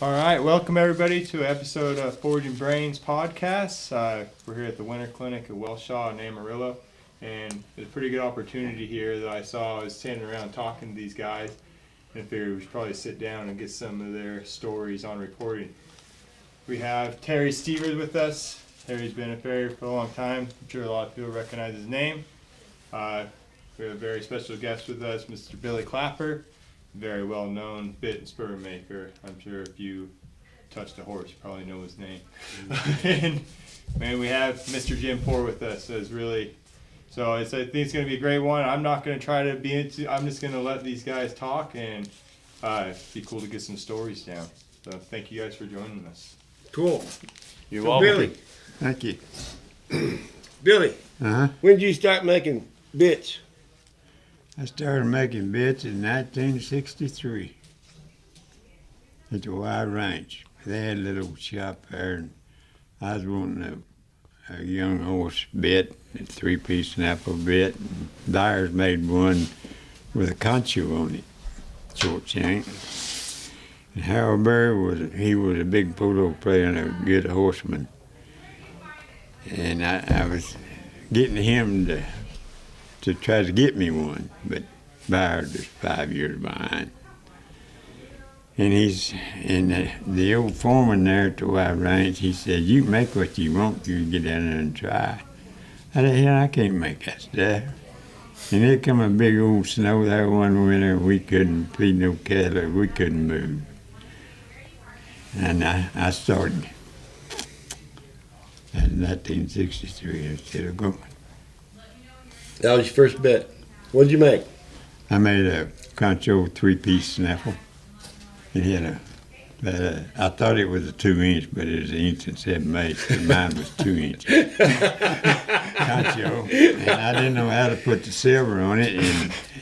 All right, welcome everybody to an episode of Forging Brains podcast. We're here at the Winter Clinic at Wellshaw in Amarillo, and there's a pretty good opportunity here that I saw. I was standing around talking to these guys, and figured we should probably sit down and get some of their stories on recording. We have Terry Stevers with us. Terry's been a farrier for a long time. I'm sure a lot of people recognize his name. We have a very special guest with us, Mr. Billy Klapper. Very well-known bit and spur maker. I'm sure if you touched a horse, you probably know his name. And man, we have Mr. Jim Poor with us. So I think it's going to be a great one. I'm not going to try to be into. I'm just going to let these guys talk, and it'd be cool to get some stories down. So thank you guys for joining us. Cool. You're welcome. Billy. Thank you. Billy, when did you start making bits? I started making bits in 1963 at the Wild Ranch. They had a little shop there, and I was wanting a young horse bit, a three-piece snapper bit. And Dyers made one with a concho on it, short shank. And Harold Berry was a big polo player and a good horseman. And I was getting him to try to get me one, but Byard was 5 years behind. And the old foreman there at the Wild Ranch, he said, "You make what you want, you get down there and try." I said, "Yeah, I can't make that stuff." And there come a big old snow there one winter, we couldn't feed no cattle, we couldn't move. And I started. In 1963, I said, "Go." That was your first bit. What did you make? I made a concho three-piece snaffle. It had I thought it was a 2-inch, but it was 1.7 inches. Mine was 2 inches. Concho. And I didn't know how to put the silver on it.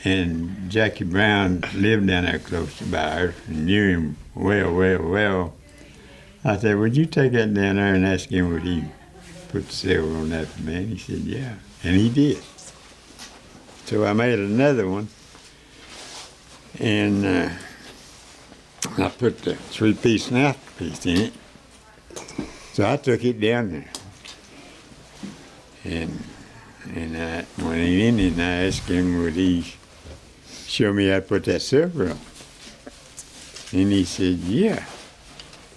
And Jackie Brown lived down there close to Byers and knew him well. I said, "Would you take that down there and ask him would he put the silver on that for me?" And he said, "Yeah." And he did. So I made another one, and I put the three-piece snaffle piece in it. So I took it down there, and I went in and I asked him would he show me how to put that silver on. And he said, "Yeah."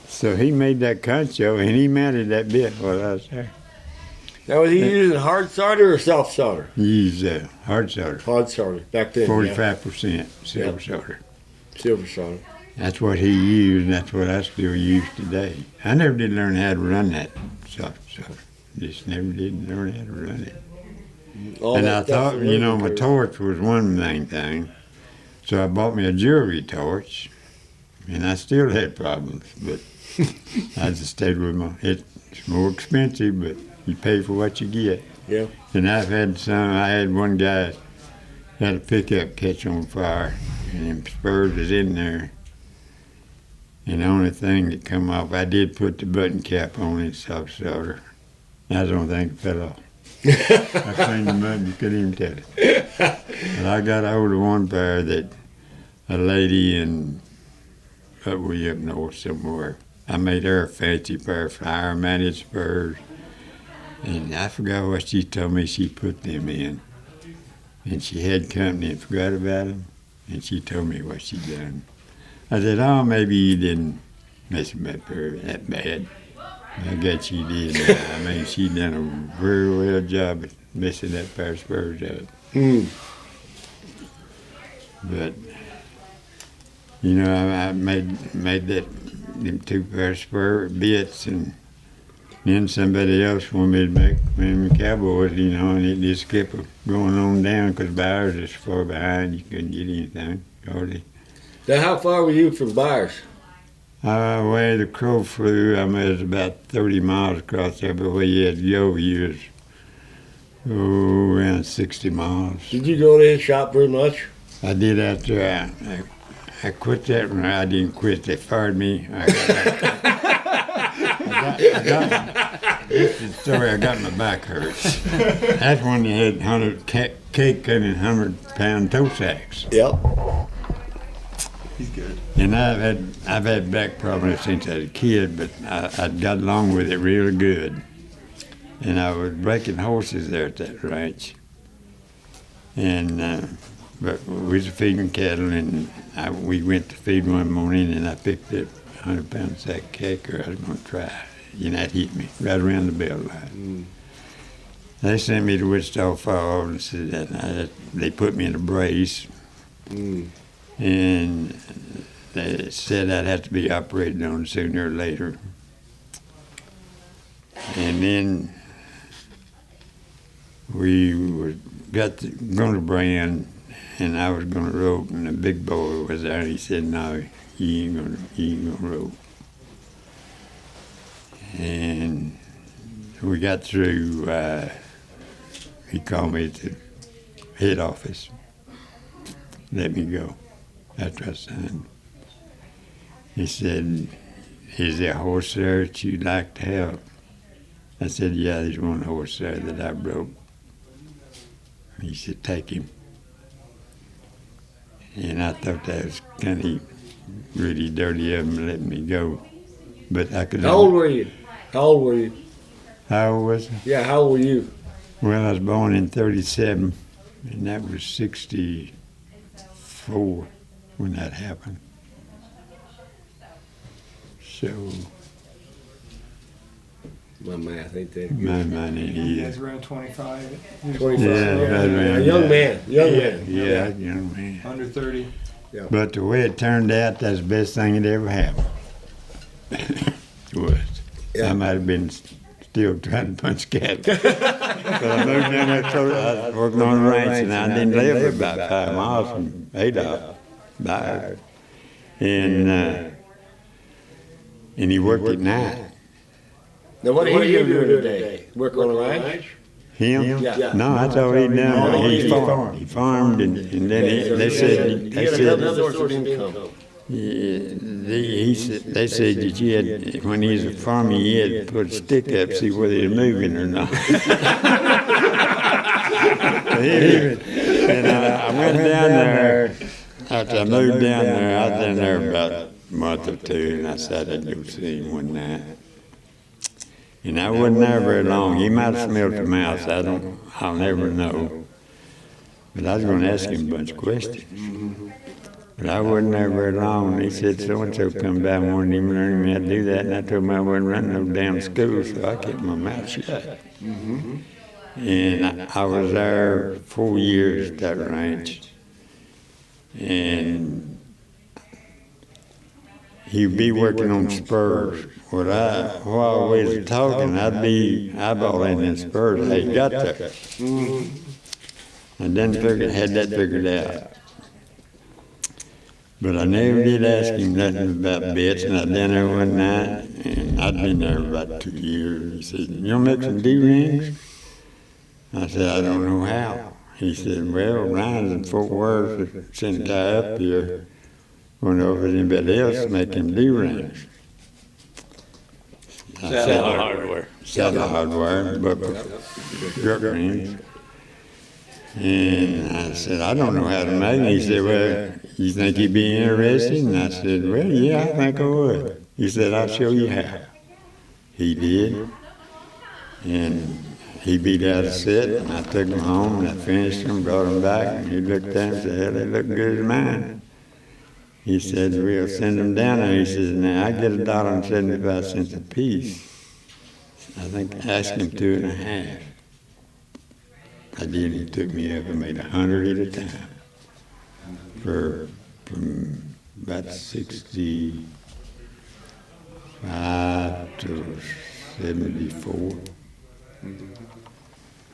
So he made that concho and he mounted that bit while I was there. Now, was he using hard solder or soft solder? He used hard solder. Hard solder, back then. 45% silver solder. Silver solder. That's what he used, and that's what I still use today. I never did learn how to run that soft solder. Just never did learn how to run it. And I thought, my torch was one main thing. So I bought me a jewelry torch, and I still had problems, but I just stayed with it's more expensive, but you pay for what you get. Yeah. And I had one guy had a pickup catch on fire, and them spurs was in there. And the only thing that come off, I did put the button cap on it, soft solder. That's the only thing that fell off. I cleaned them up, you couldn't even tell it. But I got a hold of one pair that a lady way up north somewhere, I made her a fancy pair of fire-mounted spurs. And I forgot what she told me she put them in. And she had company and forgot about them. And she told me what she done. I said, "Oh, maybe you didn't mess them up that bad." I guess she did. I mean, she done a very well job at messing that pair of spurs up. But, I made them two pair of spur bits, and then somebody else wanted me to make them cowboys, and it just kept going on down because Byers is far behind. You couldn't get anything, hardly. Now, how far were you from Byers? Where the crow flew, it was about 30 miles across there, but where you had to go, you was around 60 miles. Did you go to his shop very much? I did after I quit that one. I didn't quit. They fired me. This is the story. I got my back hurt. That's when they had 100 cake cutting 100-pound toe sacks. Yep. He's good. And I've had back problems since I was a kid, but I got along with it really good. And I was breaking horses there at that ranch. And but we was feeding cattle, and we went to feed one morning, and I picked up a 100-pound sack of caker. I was going to try, and that hit me right around the belt line. They sent me to Wichita Falls and said that they put me in a brace, and they said I'd have to be operated on sooner or later. And then we got going to brand, and I was going to rope, and the big boy was there, and he said, "No, you ain't gonna rope." And we got through. He called me to head office, let me go after I signed. He said, "Is there a horse there that you'd like to have?" I said, "Yeah, there's one horse there that I broke." He said, "Take him." And I thought that was kind of really dirty of him to let me go. But I could. How old were you? How old were you? How old was I? Yeah, how old were you? Well, I was born in 37, and that was 64 when that happened. So, My math ain't that good. my mind ain't He either. was around 25. 25. Yeah, right around A young that. man. Yeah, young man. Under 30. But the way it turned out, that's the best thing that ever happened. It was. Yeah. I might have been still trying to punch cattle. But I moved down there, so I was working on a ranch, and I didn't live about 5 miles from Adolph. Byard. And he worked at night. Now, what did he do today? Work on a ranch? Him? Yeah. No, that's all he done. He farmed. He farmed, and then they said Another source of income. they said that you had, when he was a farmer, you had to put a stick up, see whether they're moving or not. And I went down there, after I moved down there, I was down there about a month or two, and I said I'd go see him one night. And I wasn't there very long. He might have smelled the mouse. I'll never know. But I was going to ask him a bunch of questions. But I wasn't there very long, and he said, "So-and-so come by and wanted him to learn me how to do that." And I told him I wasn't running no damn school, so I kept my mouth shut. And I was there 4 years at that ranch. And he'd be working on spurs. While we was talking, I'd be eyeballing them spurs. They got there. I had that figured out. But I never did ask him nothing about bits, and I'd been there one night, and I'd been there about 2 years. He said, "You gonna make some D-rings?" I said, "I don't know how." He said, "Well, Ryan's in Fort Worth sent a guy up here. Wonder if there's anybody else making D-rings." Saddle hardware. Saddle hardware, but jerk rings. And I said, "I don't know how to make it." He said, "Well, you think you'd be interested?" And I said, "Well, yeah, I think I would." He said, "I'll show you how." He did. And he beat out a set, and I took them home, and I finished them, brought them back, and he looked at them and said, "Hell, they look good as mine." He said, "We'll send them down there." He says, "Now, I get $1.75 a piece." I think I asked him 2.5. I did. He took me up and made 100 at a time from about 65 to 74.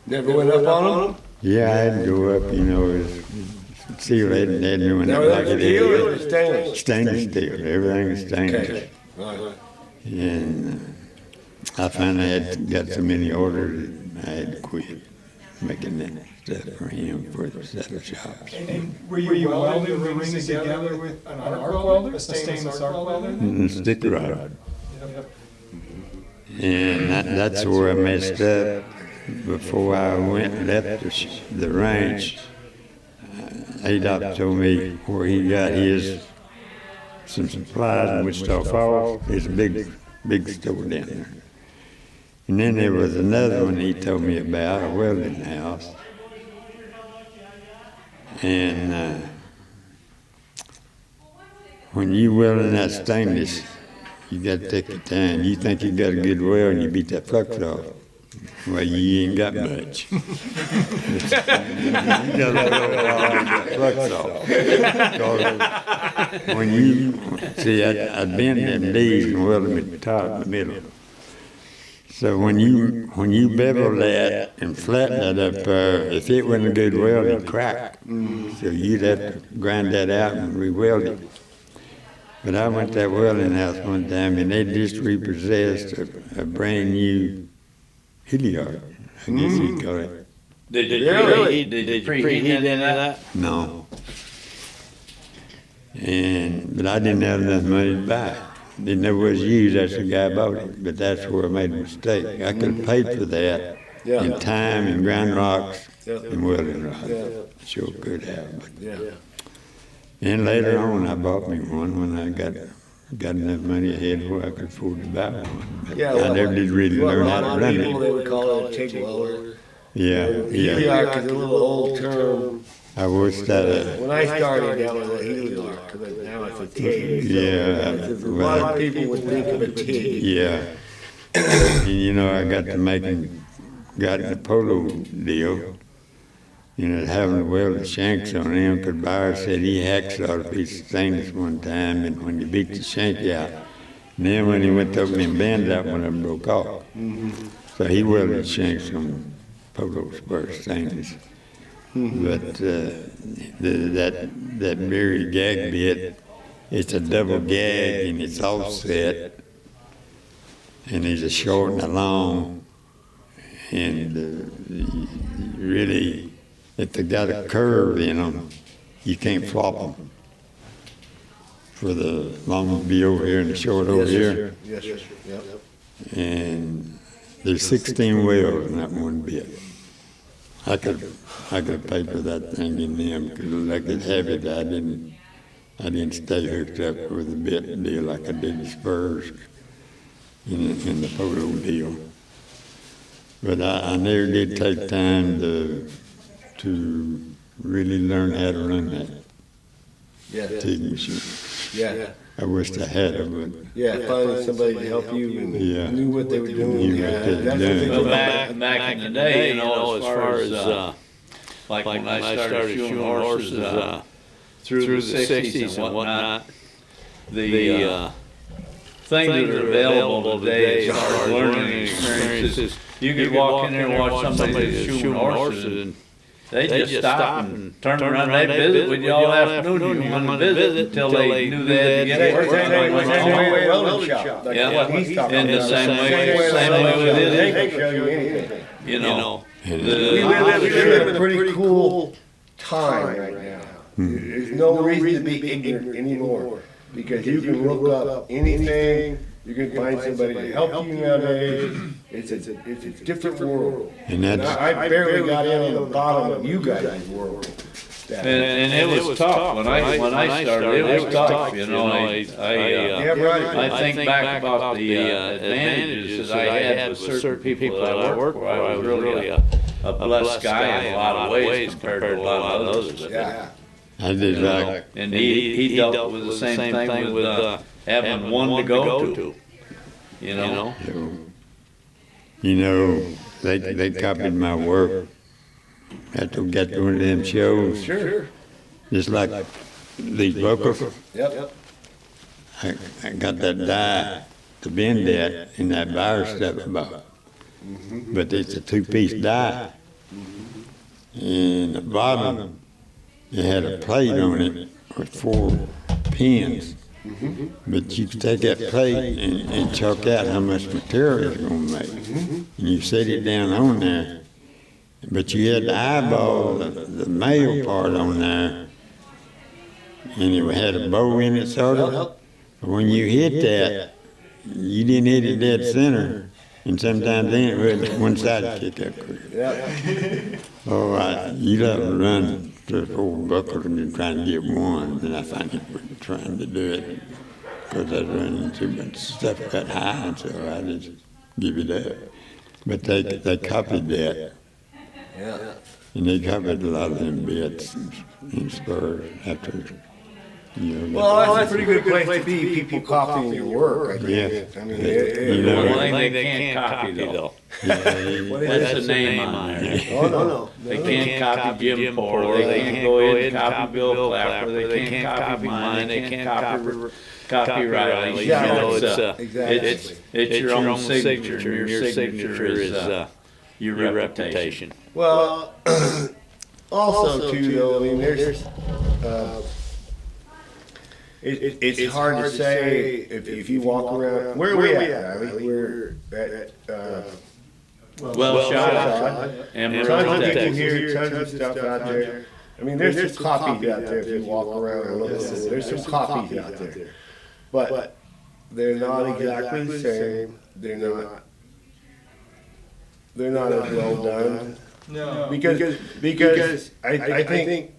Never went up on them? Yeah, I had to go up, steel, they didn't do it like it Steel or is. stainless? Stainless steel, everything was stainless. Okay. Right. And I finally had got so many orders that I had to quit making that stuff for him for the saddle shops. And were you welding the rings together with an arc welder? A stainless arc welder? And stick rod. And that's where I messed up. Before I left the ranch, Adolph told me where he got his some supplies in Wichita Falls. There's a big store down there. And then there was another one he told me about, a welding house. And when you welding that stainless, you got to take your time. You think you got a good weld and you beat that flux off. Well, you ain't got much. You got to flux off. When you see, I'd bend them D's and weld them at the top and the middle. So when you bevel that and flatten that up, if it wasn't a good weld, it'd crack. So you'd have to grind that out and re-weld it. But I went to that welding house one time and they just repossessed a brand new Hilliard, I guess you'd call it. Did you preheat any of that? No. But I didn't have enough money to buy it. Didn't know what it was used, that's the guy bought it. But that's where I made a mistake. I could have paid for that in time and grind rocks and welding rods. Sure could have. But. And later on, I bought me one when I got enough money ahead where I could afford to buy one. But I never did really learn how to run They it. would call it a TIG welder. Yeah. Heliarc is a little old term. I wish that. When I started, that was a Heliarc, but now it's a TIG. Yeah. A lot of people would think of a TIG. Yeah. And you know, I got the Polo deal. You know, having to weld the shanks on them, because Byers said he hacksawed a piece of stainless one time, and when you beat the shank out, and then when he went to open them bends out, one of them broke off. So he welded shanks on Polo spur stainless. But that very gag bit, it's a double gag and it's offset, and there's a short and a long, and really, if they got a curve in them, you can't flop them. For the long to be over here and the short over here. Yes, sir. Yep. And there's 16 welds in that one bit. I could pay for that thing in them because I could have it. I didn't stay hooked up with the bit deal like I did the spurs in the Polo deal. But I never did take time to really learn how to run that TIG machine. Yeah. I wished I had it, but Finding somebody to help you and knew what they were doing. Knew what they were doing. Well, back in the day, you know, as far as like when I started shoeing horses through the 60s and whatnot, the things that are available today as far as learning experiences, you could walk in there and watch somebody that's shoeing horses and they just stop and turn around. They visit with you all afternoon. You want to visit until they knew they had to get work done. Yeah, in the same way with it. You know, We live in a pretty cool time right now. There's no reason to be ignorant anymore because you can look up anything. You can find somebody to help you nowadays. It's a different world. And I barely got in on the bottom of you guys' world. and it was tough when I started. It was tough, you know. I think back about the advantages that I had with certain people that I worked with. I was really a blessed guy in a lot of ways compared to a lot of others. Yeah. I did like. And he dealt with the same thing with having one to go to. You know. You know, they copied my work after we got to one of them shows. Sure. Just like these buckles. Yep. I got that die to bend that in that Byers stuff about. But it's a two-piece die. And the bottom, it had a plate on it with 4 pins. But you could take that plate and chalk out how much material it's going to make. And you set it down on there. But you had to eyeball the male part on there. And it had a bow in it, sort of. But when you hit that, you didn't hit it dead center. And sometimes then it would one side kick up quick. Oh, you love to run just old buckles and been trying to get one, and I finally quit trying to do it because I was running too much stuff got high, and so I just give it up. But they copied that, Yeah. and they copied a lot of them bits and spurs after, you know. Well, that's a pretty good place to be. People copying your work. Yeah. I mean, You know, One thing they can't copy though. That's the name on there. Oh, no. They can't copy Jim Polo, they can't go ahead and copy Bill Klapper, they can't copy mine, they can't copy Riley. You know, it's your own signature, and your signature is your reputation. Well, also too, though, I mean, it's hard to say if you walk around. Where are we at? We're at Well shot, and tons of people Texas. here, tons of stuff out there. I mean, there's some copies out there if you walk around and look at it. There's some copies out there, but they're not exactly the same. They're not as well done. No. Because I think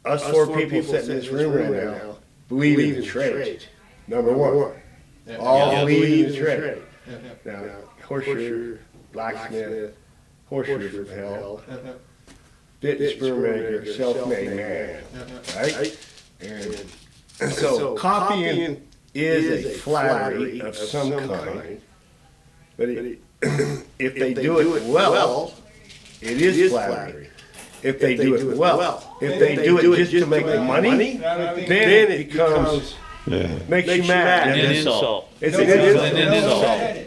us four people sitting in this room right now believe in the trade. Number one. All believe in the trade. Now, horseshoe, blacksmith, horseshoe from hell, bit and spur maker, self-made man, right? And so copying is a flattery of some kind, but if they do it well, it is flattery. If they do it well, if they do it just to make money, then it becomes, makes you mad. An insult. It's an insult.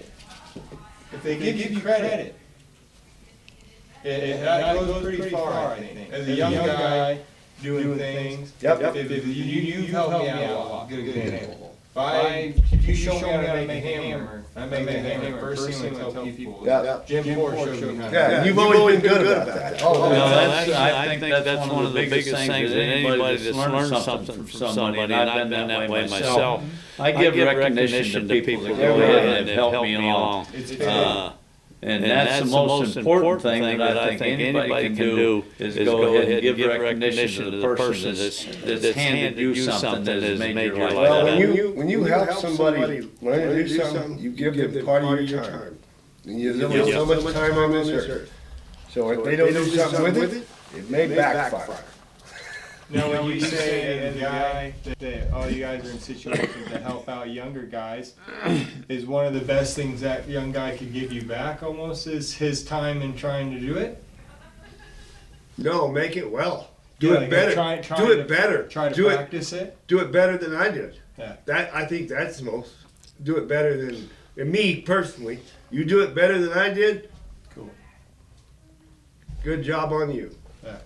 If they give you credit, that goes pretty far, I think. As a young guy doing things, if you help me out a lot, good example. If you show me how to make a hammer, I make a hammer. First thing I tell people is, Jim Ford showed me how to. Yeah, you've always been good about that. I think that's one of the biggest things that anybody that's learned something from somebody, and I've been that way myself. I give recognition to people that go ahead and have helped me along. And that's the most important thing that I think anybody can do is go ahead and give recognition to the person that's handed you something that has made your life Well, better. when you help somebody learn to do something, you give them part of your time. And you devote so much time on this earth. So if they don't do something with it, it may backfire. Now, when you say as a guy that all you guys are in situations to help out younger guys, is one of the best things that young guy could give you back almost is his time in trying to do it? No, make it well. Do Yeah, it better. Do it better. Try to do practice it? Do it better than I did. Yeah. I think that's the most. Do it better than me personally. You do it better than I did. Cool. Good job on you. Yeah.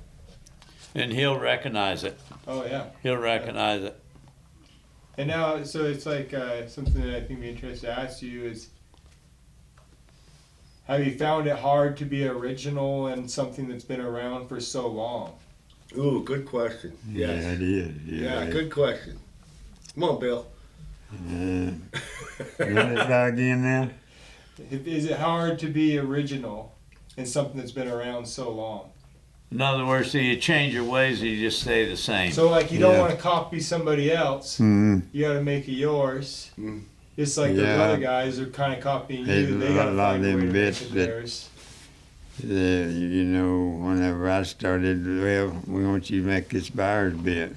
And he'll recognize it. Oh, yeah. He'll recognize it. And now, so it's like something that I think would be interesting to ask you is, have you found it hard to be original in something that's been around for so long? Ooh, good question. Yeah, it is. Yeah, good question. Come on, Bill. Run it back again now? Is it hard to be original in something that's been around so long? In other words, so you change your ways, or you just stay the same. So like you don't Yeah. want to copy somebody else, Mm-hmm. you got to make it yours. Mm. Just like the Yeah. other guys are kind of copying There's you, a they got to lot find of a way them to bits make it that- theirs. You know, whenever I started, well, we want you to make this buyer's bit.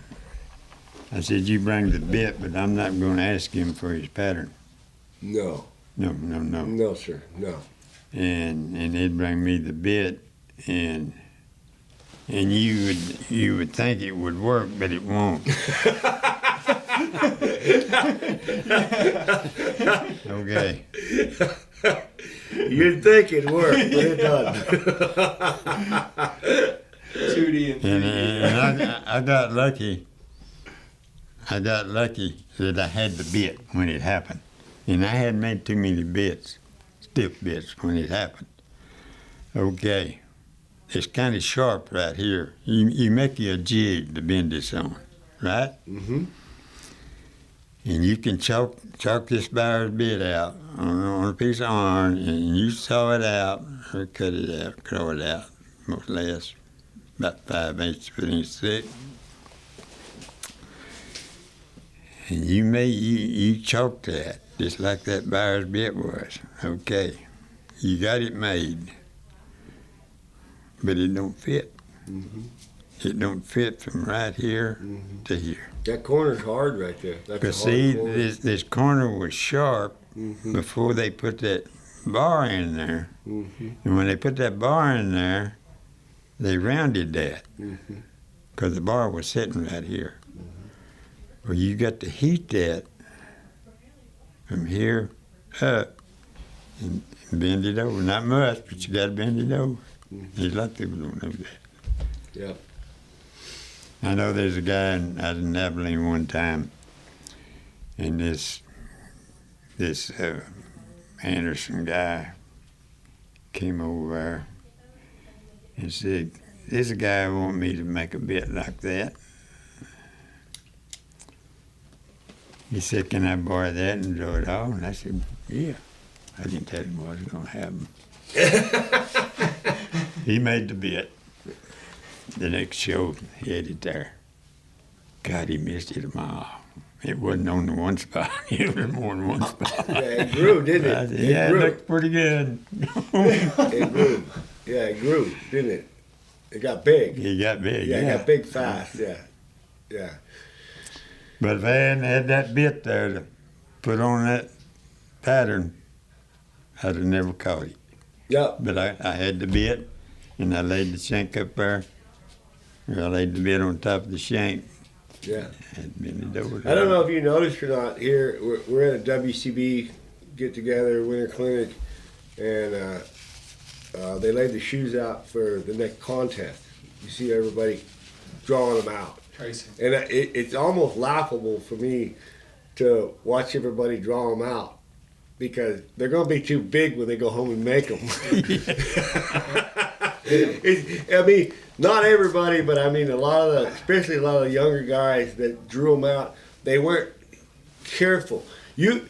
I said, you bring the bit, but I'm not going to ask him for his pattern. No, No. sir, no. And they'd bring me the bit, and you would think it would work, but it won't. Okay. You'd think it'd work, but it doesn't. 2D and 3D. And I got lucky. I got lucky that I had the bit when it happened. And I hadn't made too many bits, stiff bits, when it happened. Okay. It's kind of sharp right here. You make you a jig to bend this on, right? Mm-hmm. And you can chalk this buyer's bit out on a piece of iron, and you saw it out, or cut it out, throw it out, more or less, about 5/8 of an inch thick. And you chalk that, just like that buyer's bit was. Okay, you got it made, but it don't fit. Mm-hmm. It don't fit from right here to here. That corner's hard right there. That's Because a hard see, corner. this corner was sharp Mm-hmm. before they put that bar in there. Mm-hmm. And when they put that bar in there, they rounded that Mm-hmm. because the bar was sitting right here. Well, you got to heat that from here up and bend it over. Not much, but you got to bend it over. There's a lot of people don't know that. Yep. I know there's a guy out in Abilene one time, and this Anderson guy came over there and said, "There's a guy who want me to make a bit like that." He said, "Can I borrow that and draw it off?" And I said, "Yeah." I didn't tell him what I was going to have him. He made the bit. The next show, he had it there. God, he missed it a mile. It wasn't on the one spot. It was more than one spot. Yeah, it grew, didn't I it? said, It yeah, it grew. looked pretty good. It grew. Yeah, it grew, didn't it? It got big. He got big, Yeah, yeah. it got big fast. Yeah. Yeah. But if I hadn't had that bit there to put on that pattern, I'd have never caught it. Yep. But I had the bit, and I laid the shank up there. Or I laid the bit on top of the shank. Yeah. And bent it over. I don't know if you noticed or not. Here, we're at a WCB get together, winter clinic, and they laid the shoes out for the next contest. You see everybody drawing them out. Tracing. And it's almost laughable for me to watch everybody draw them out because they're going to be too big when they go home and make them. I mean, not everybody, but I mean especially a lot of the younger guys that drew them out, they weren't careful. Didn't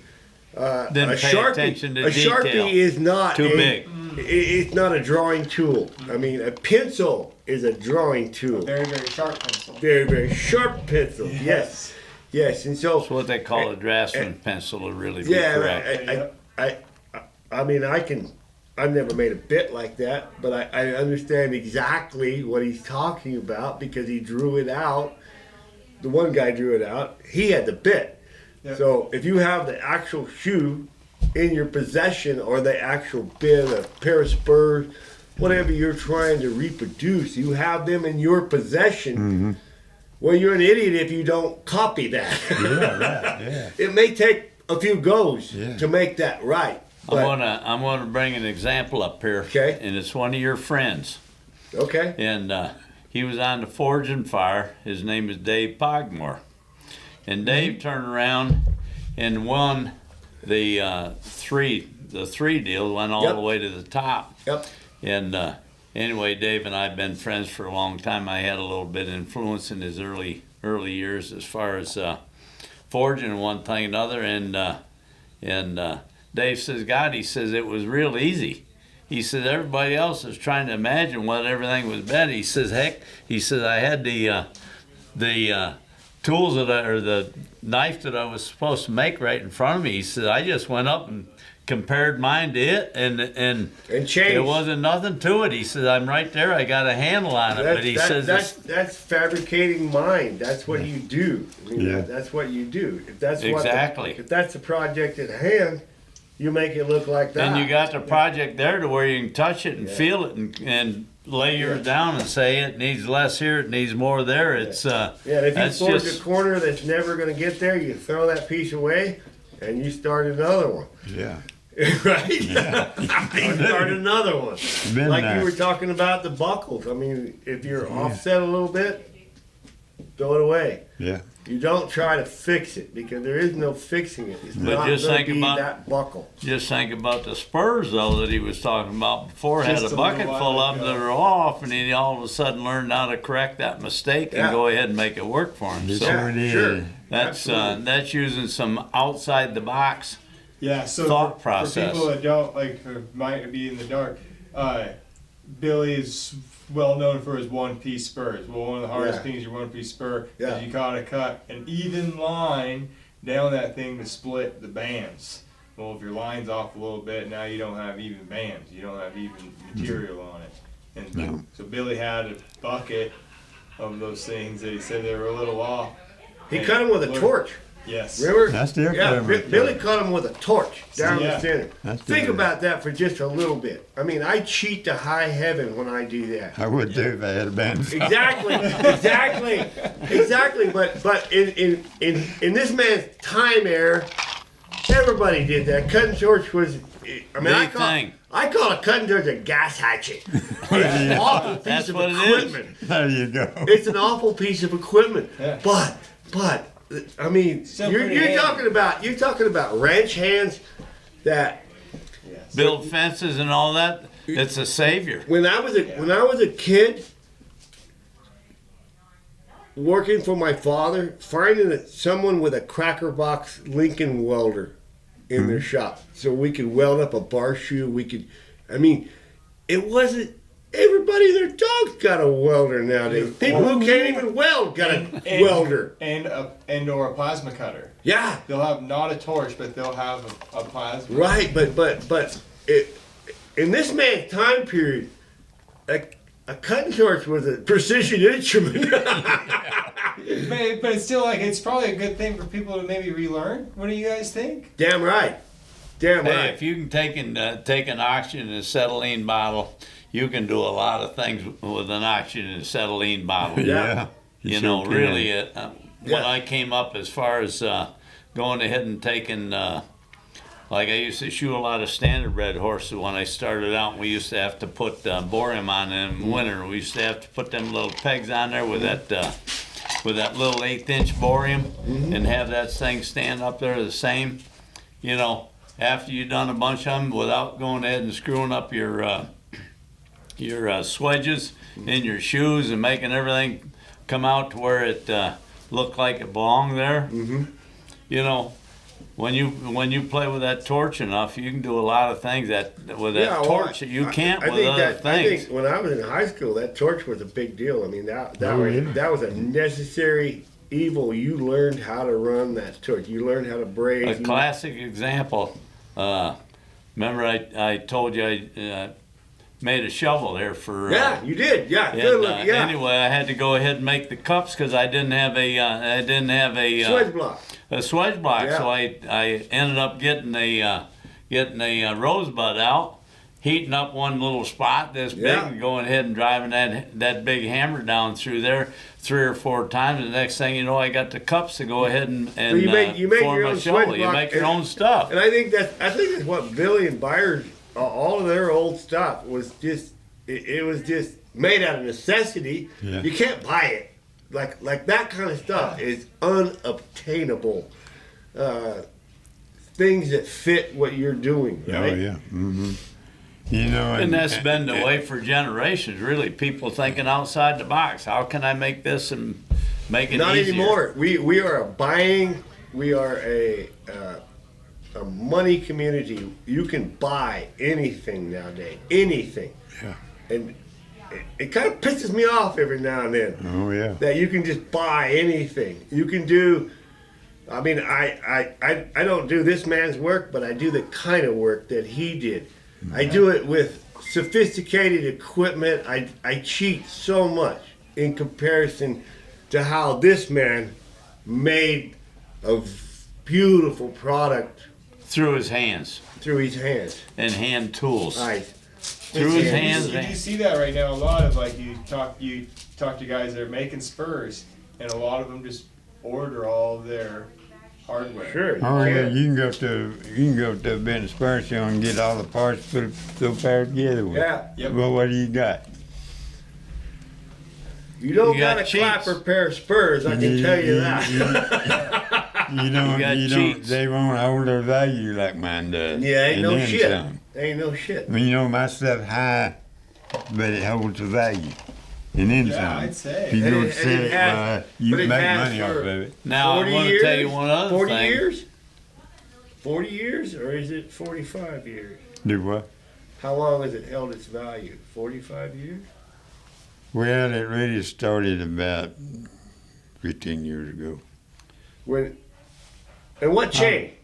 pay attention to a detail. Sharpie is not Too big. It's not a drawing tool. I mean, a pencil is a drawing tool. Very, very sharp pencil. Very, very sharp pencil. Yes. Yes, and so That's what they call a draftsman pencil to really be yeah, correct. I mean, I've never made a bit like that, but I understand exactly what he's talking about because he drew it out. The one guy drew it out. He had the bit. Yep. So if you have the actual shoe in your possession or the actual bit, a pair of spurs, whatever you're trying to reproduce, you have them in your possession. Mm-hmm. Well, you're an idiot if you don't copy that. Yeah, right, yeah. It may take a few goes Yeah. to make that right. But, I'm gonna bring an example up here. Okay. And it's one of your friends. okay. And he was on the Forge and Fire. His name is Dave Pogmore. And Dave turned around and won the three deal, went all Yep. the way to the top. Yep. And anyway, Dave and I have been friends for a long time. I had a little bit of influence in his early years as far as forging one thing and another. And Dave says, God, he says, it was real easy. He says, everybody else is trying to imagine what everything was better. He says, heck, he says, I had the tools or the knife that I was supposed to make right in front of me. He says, I just went up and compared mine to it, and changed. there wasn't nothing to it. He says, I'm right there. I got a handle on it. But he says, that's fabricating mind. That's what you do. I mean, Yeah. that's what you do. If that's Exactly. if that's the project at hand, you make it look like that. and you got the project there to where you can touch it and feel it and lay yours down and say it needs less here, it needs more there. It's Yeah, and if you that's forge just a corner that's never going to get there, you throw that piece away and you start another one. Yeah. Right? You start another one. Been Like there. you were talking about the buckles. I mean, if you're offset a little bit, throw it away. Yeah. You don't try to fix it because there is no fixing it. It's But not just going think to be about- that buckle. just think about the spurs though that he was talking about before. Just Had a a bucket little full while of them ago. that are off, and he all of a sudden learned how to correct that mistake Yeah. and go ahead and make it work for him. Yes, So sir, it is. sure. that's Absolutely. using some outside the box. Yeah, so Thought for process. people that don't like or might be in the dark, Billy is well known for his one-piece spurs. Well, one of the hardest things your one-piece spur is you gotta cut an even line down that thing to split the bands. Well, if your line's off a little bit, now you don't have even bands. You don't have even material on it. And so Billy had a bucket of those things that he said they were a little off. He cut them with a torch. Yes. Remember? That's their Billy cut them with a torch down the center. That's Think about that for just a little bit. I mean, I cheat to high heaven when I do that. I would do if I had a band. Exactly. But in this man's time era, everybody did that. Cutting torch was. I mean, I call a cutting torch a gas hatchet. It's an awful piece of equipment. There you go. It's an awful piece of equipment. But I mean, you're talking about ranch hands that build fences and all that. It's a savior. When I was a kid, working for my father, finding someone with a cracker box Lincoln welder in their shop, so we could weld up a bar shoe. It wasn't. Everybody, their dog's got a welder nowadays. People who can't even weld got a welder. Or a plasma cutter. Yeah. They'll have not a torch, but they'll have a plasma. Right, but in this man's time period, a cutting torch was a precision instrument. But it's still it's probably a good thing for people to maybe relearn. What do you guys think? Damn right. Hey, if you can take an oxygen and acetylene bottle, you can do a lot of things with an oxygen and acetylene bottle. Yeah. You know, really, when I came up as far as going ahead and taking, like I used to shoe a lot of standardbred horses when I started out. We used to have to put borium on them in winter. We used to have to put them little pegs on there with that little 1/8-inch borium and have that thing stand up there the same. You know, after you've done a bunch of them without going ahead and screwing up your swedges in your shoes and making everything come out to where it looked like it belonged there. You know, when you play with that torch enough, you can do a lot of things with that torch that you can't with other things. I think when I was in high school, that torch was a big deal. I mean, that was a necessary evil. You learned how to run that torch. You learned how to braze. A classic example. Remember, I told you I made a shovel there for. Yeah, you did. Yeah, and, good look. Yeah. Anyway, I had to go ahead and make the cups because I didn't have a Swedge block. A swedge block. Yeah. So I ended up getting a rosebud out, heating up one little spot this big, and going ahead and driving that big hammer down through there 3 or 4 times. The next thing you know, I got the cups to go ahead and so you make form your a own shovel. swedge You block, make your own stuff. And I think that's what Billy and Byers, all of their old stuff was just. It was just made out of necessity. Yeah. You can't buy it. Like that kind of stuff is unobtainable. Things that fit what you're doing, right? Oh yeah. You know, And that's been the way for generations, really. People thinking outside the box. How can I make this and make it Not easier? anymore. We are a money community. You can buy anything nowadays. Anything. Yeah. And it kind of pisses me off every now and then. Oh yeah. That you can just buy anything. You can do. I mean, I don't do this man's work, but I do the kind of work that he did. I do it with sophisticated equipment. I cheat so much in comparison to how this man made a beautiful product Through his hands through his hands. and hand tools. Right. Through his hands. You do see that right now a lot of you talk to guys that are making spurs, and a lot of them just order all of their hardware. Sure. Oh yeah, you can go to a Ben Spur show and get all the parts put a pair together with. Yeah. Yep. Well, what do you got? You don't You got got a cheats. Klapper pair of spurs, I can tell you that. got cheats. They won't hold their value like mine does. Yeah, ain't And no then shit. some. Ain't no shit. I mean, you know, my stuff high, but it holds the value. And then Yeah, some. I'd say. If you And don't it- sell and it it, has- you but it make has money off for- of it. Now, I 40 want to years? tell you one other 40 thing. years? 40 years, or is it 45 years? Do what? How long has it held its value? 45 years? Well, it really started about 15 years ago. And what changed?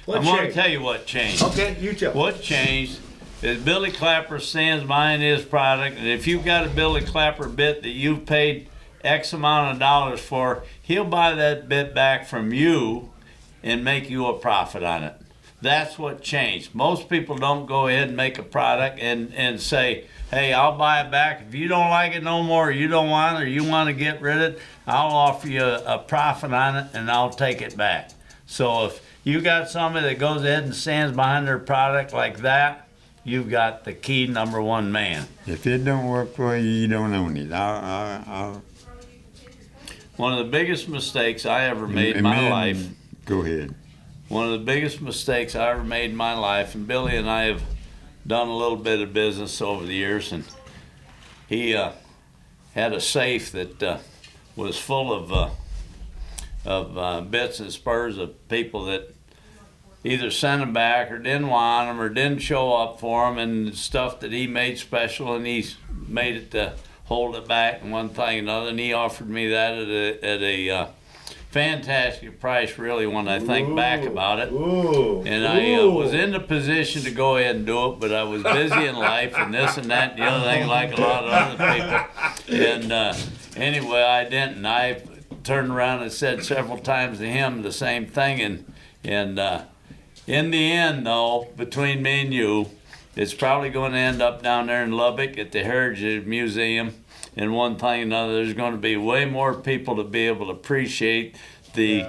I'm going to tell you what changed. Okay, you tell. What changed is Billy Klapper stands behind his product, and if you've got a Billy Klapper bit that you've paid X amount of dollars for, he'll buy that bit back from you and make you a profit on it. That's what changed. Most people don't go ahead and make a product and say, hey, I'll buy it back. If you don't like it no more, or you don't want it, or you want to get rid of it, I'll offer you a profit on it and I'll take it back. So if you got somebody that goes ahead and stands behind their product like that, you've got the key #1 man. If it don't work for you, you don't own it. One of the biggest mistakes I ever made in my life. Go ahead. One of the biggest mistakes I ever made in my life, and Billy and I have done a little bit of business over the years, and he had a safe that was full of bits and spurs of people that either sent them back or didn't want them or didn't show up for them, and stuff that he made special, and he made it to hold it back and one thing and another, and he offered me that at a fantastic price, really, when I think back about it. And I was in the position to go ahead and do it, but I was busy in life and this and that and the other thing, like a lot of other people. And anyway, I didn't. And I turned around and said several times to him the same thing. And in the end, though, between me and you, it's probably going to end up down there in Lubbock at the Heritage Museum. And one thing and another, there's going to be way more people to be able to appreciate the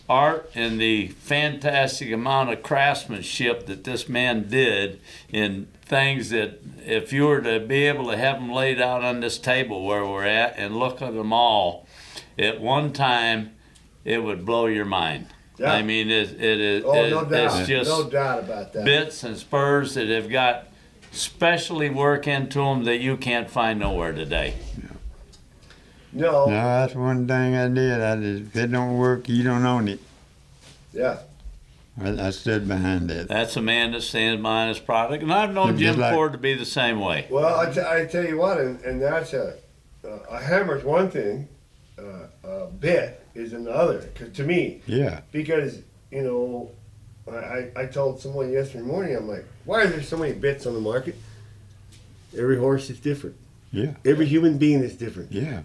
art and the fantastic amount of craftsmanship that this man did in things that if you were to be able to have them laid out on this table where we're at and look at them all, at one time, it would blow your mind. Yeah. I mean, no doubt. It's just no doubt about that. Bits and spurs that have got specially work into them that you can't find nowhere today. No, that's one thing I did. If it don't work, you don't own it. Yeah. I stood behind that. That's a man that stands behind his product, and I've known Jim Ford to be the same way. Well, I tell you what, and that's a hammer's one thing, a bit is another, to me. Yeah. Because, you know, I told someone yesterday morning, I'm like, why are there so many bits on the market? Every horse is different. Yeah. Every human being is different. Yeah.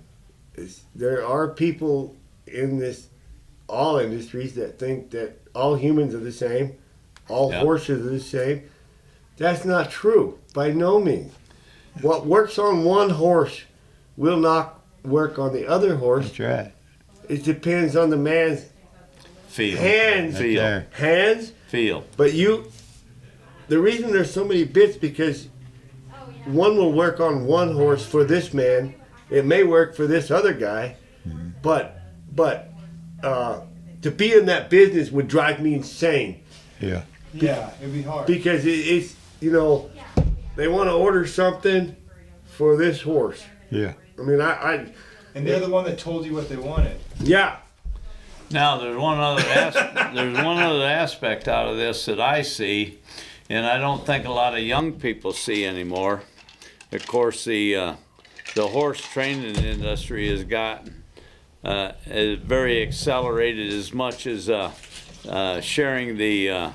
There are people in all industries that think that all humans are the same, all horses are the same. That's not true, by no means. What works on one horse will not work on the other horse. That's right. It depends on the man's hands. Feel. But the reason there's so many bits because one will work on one horse for this man. It may work for this other guy, but to be in that business would drive me insane. Yeah. Yeah, it'd be hard. Because it's, you know, they want to order something for this horse. Yeah. I mean, and they're the one that told you what they wanted. Yeah. Now, there's one other aspect out of this that I see, and I don't think a lot of young people see anymore. Of course, the horse training industry has gotten very accelerated as much as sharing the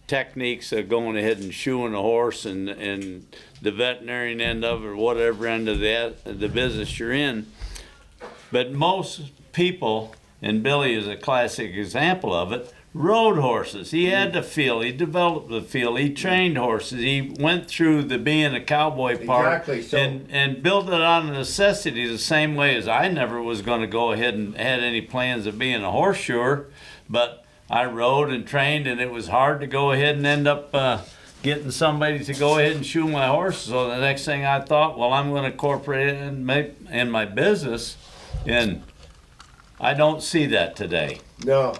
techniques of going ahead and shoeing a horse and the veterinarian end of it or whatever end of the business you're in. But most people, and Billy is a classic example of it, rode horses. He had the feel. He developed the feel. He trained horses. He went through the being a cowboy part and built it on a necessity the same way as I never was going to go ahead and had any plans of being a horseshoer. But I rode and trained, and it was hard to go ahead and end up getting somebody to go ahead and shoe my horse. So the next thing I thought, well, I'm going to incorporate it in my business. And I don't see that today. No,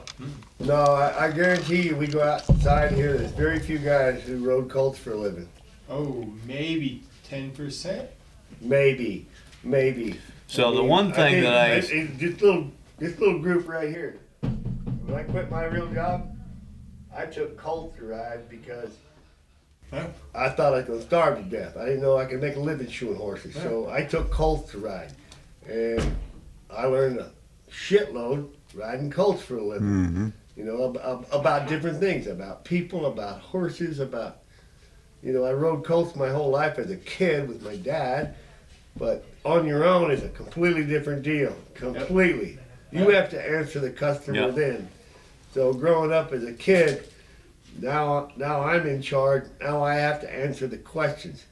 I guarantee you we go outside here, there's very few guys who rode colts for a living. Oh, maybe 10%? Maybe. So the one thing that this little group right here, when I quit my real job, I took colts to ride because Yeah. I thought I was going to starve to death. I didn't know I could make a living shoeing horses. So I took colts to ride. And I learned a shitload riding colts for a living. Mm-hmm. You know, about different things, about people, about horses, about, you know, I rode colts my whole life as a kid with my dad, but on your own is a completely different deal. Completely. You have to answer the customer then. So growing up as a kid, now I'm in charge. Now I have to answer the questions.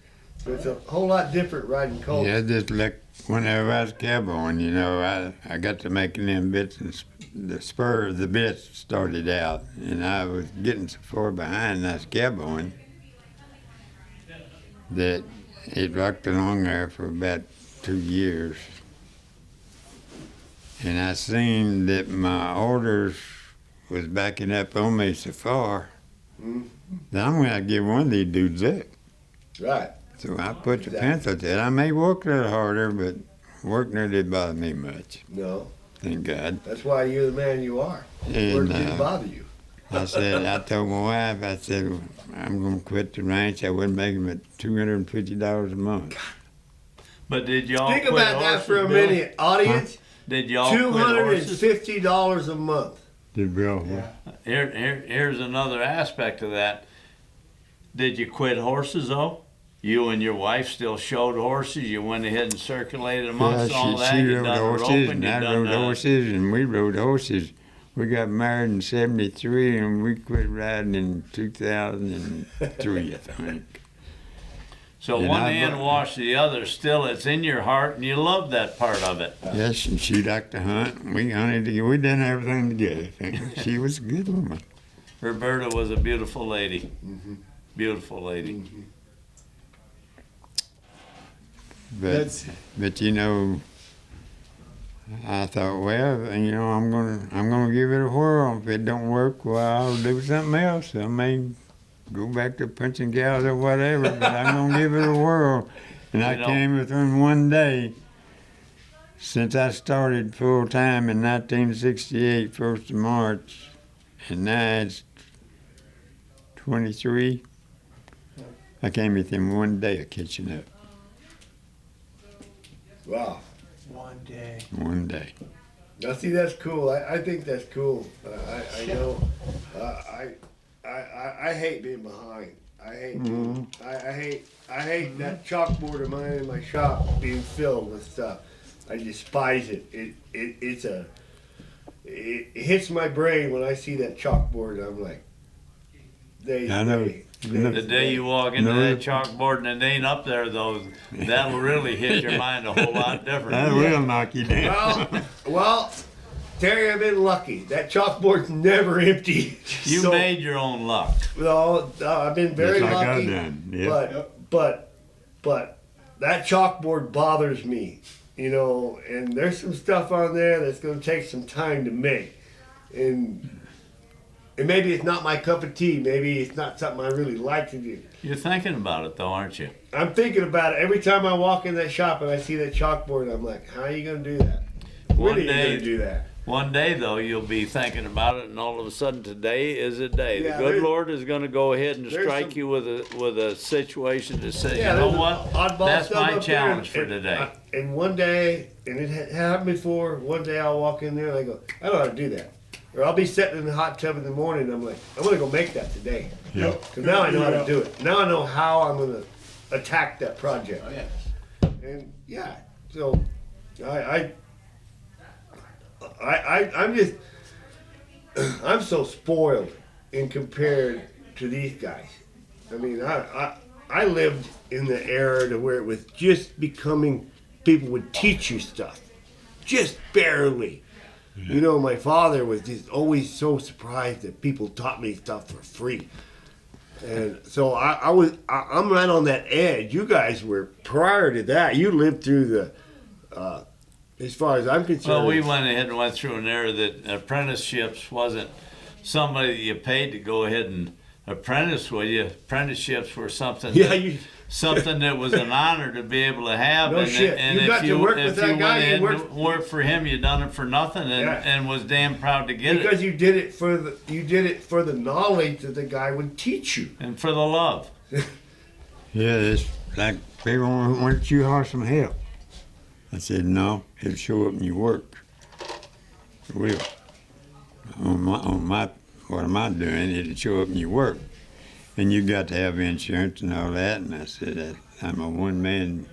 So it's a whole lot different riding colts. Yeah, just like whenever I was cowboying, you know, I got to making them bits and the spurs, the bits started out, and I was getting so far behind I was cowboying that it rocked along there for about 2 years. And I seen that my orders was backing up on me so far that I'm going to give one of these dudes up. Right. So I put the pencil to it. I may work a little harder, but work never did bother me much. No. Thank God. That's why you're the man you are. And, Work didn't bother you. I told my wife, I said, I'm going to quit the ranch. I wouldn't make them at $250 a month. But did y'all Think quit about that horses, for a Bill? minute, audience. Did y'all quit horses? $250 a month. Did Bill? Here's another aspect of that. Did you quit horses though? You and your wife still showed horses. You went ahead and circulated amongst all that. She You rode done horses, roping, and you I done rode horses, and we rode horses. We got married in '73, and we quit riding in 2003, I think. So And one I hand bu- wash the other. Still, it's in your heart, and you love that part of it. Yes, and she liked to hunt. We hunted together. We done everything together. She was a good woman. Roberta was a beautiful lady. Beautiful lady. But you know, I thought, well, you know, I'm gonna give it a whirl. If it don't work, well, I'll do something else. I may go back to punching gals or whatever, but I'm gonna give it a whirl. And I came within one day since I started full time in 1968, 1st of March, and now it's 23. I came within one day of catching up. Wow. One day. One day. Now see, that's cool. I think that's cool. I know. I hate being behind. I hate. I hate that chalkboard of mine in my shop being filled with stuff. I despise it. It hits my brain when I see that chalkboard. And I'm like, I know. The day you walk into that chalkboard and it ain't up there, though, that'll really hit your mind a whole lot different. That will knock you down. Well, Terry, I've been lucky. That chalkboard's never empty. You made your own luck. No, I've been very Just like lucky. I've done. Yeah. But that chalkboard bothers me, you know. And there's some stuff on there that's going to take some time to make, and maybe it's not my cup of tea. Maybe it's not something I really like to do. You're thinking about it, though, aren't you? I'm thinking about it every time I walk in that shop and I see that chalkboard. I'm like, how are you going to do that? When are you going to do that? One day, though, you'll be thinking about it, and all of a sudden, today is a day. Yeah, The good Lord is going to go ahead and strike some- you with a situation to say, Yeah, you know there's what? oddball That's stuff my up there, challenge for today. And one day, and it had happened before, one day I'll walk in there and I go, I don't know how to do that. Or I'll be sitting in the hot tub in the morning and I'm like, I'm going to go make that today. Yeah. Because now I know how to do it. Now I know how I'm going to attack that project. Oh, yeah. And yeah, so I'm just, I'm so spoiled in compared to these guys. I mean, I lived in the era to where it was just becoming, people would teach you stuff, just barely. You know, my father was just always so surprised that people taught me stuff for free. And so I'm right on that edge. You guys were, prior to that, you lived through the, as far as I'm concerned. Well, we went ahead and went through an era that apprenticeships wasn't somebody that you paid to go ahead and apprentice with you. Apprenticeships were something. Yeah, Something that was an honor to be able to have. No and shit. And You if got you, to work if with that you guy, went you in worked- to work for him, you done it for nothing, and was damn proud to get because it. you did it for the knowledge that the guy would teach you. And for the love. Yeah, it's like people want you to hire some help. I said, no, it'll show up in your work. It will. On my, what am I doing? It'll show up in your work. And you got to have insurance and all that. And I said, I'm a one-man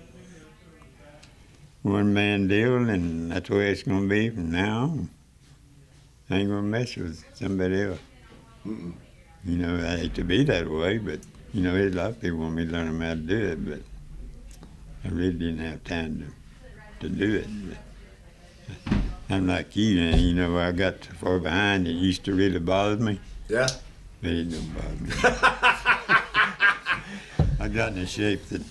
deal, and that's the way it's going to be from now on. I ain't going to mess with somebody else. Mm-mm. You know, I hate to be that way, but, you know, there's a lot of people want me to learn them how to do it, but I really didn't have time to do it. But I'm like you know, I got so far behind, it used to really bother me. Yeah. But it don't bother me. I got in a shape that.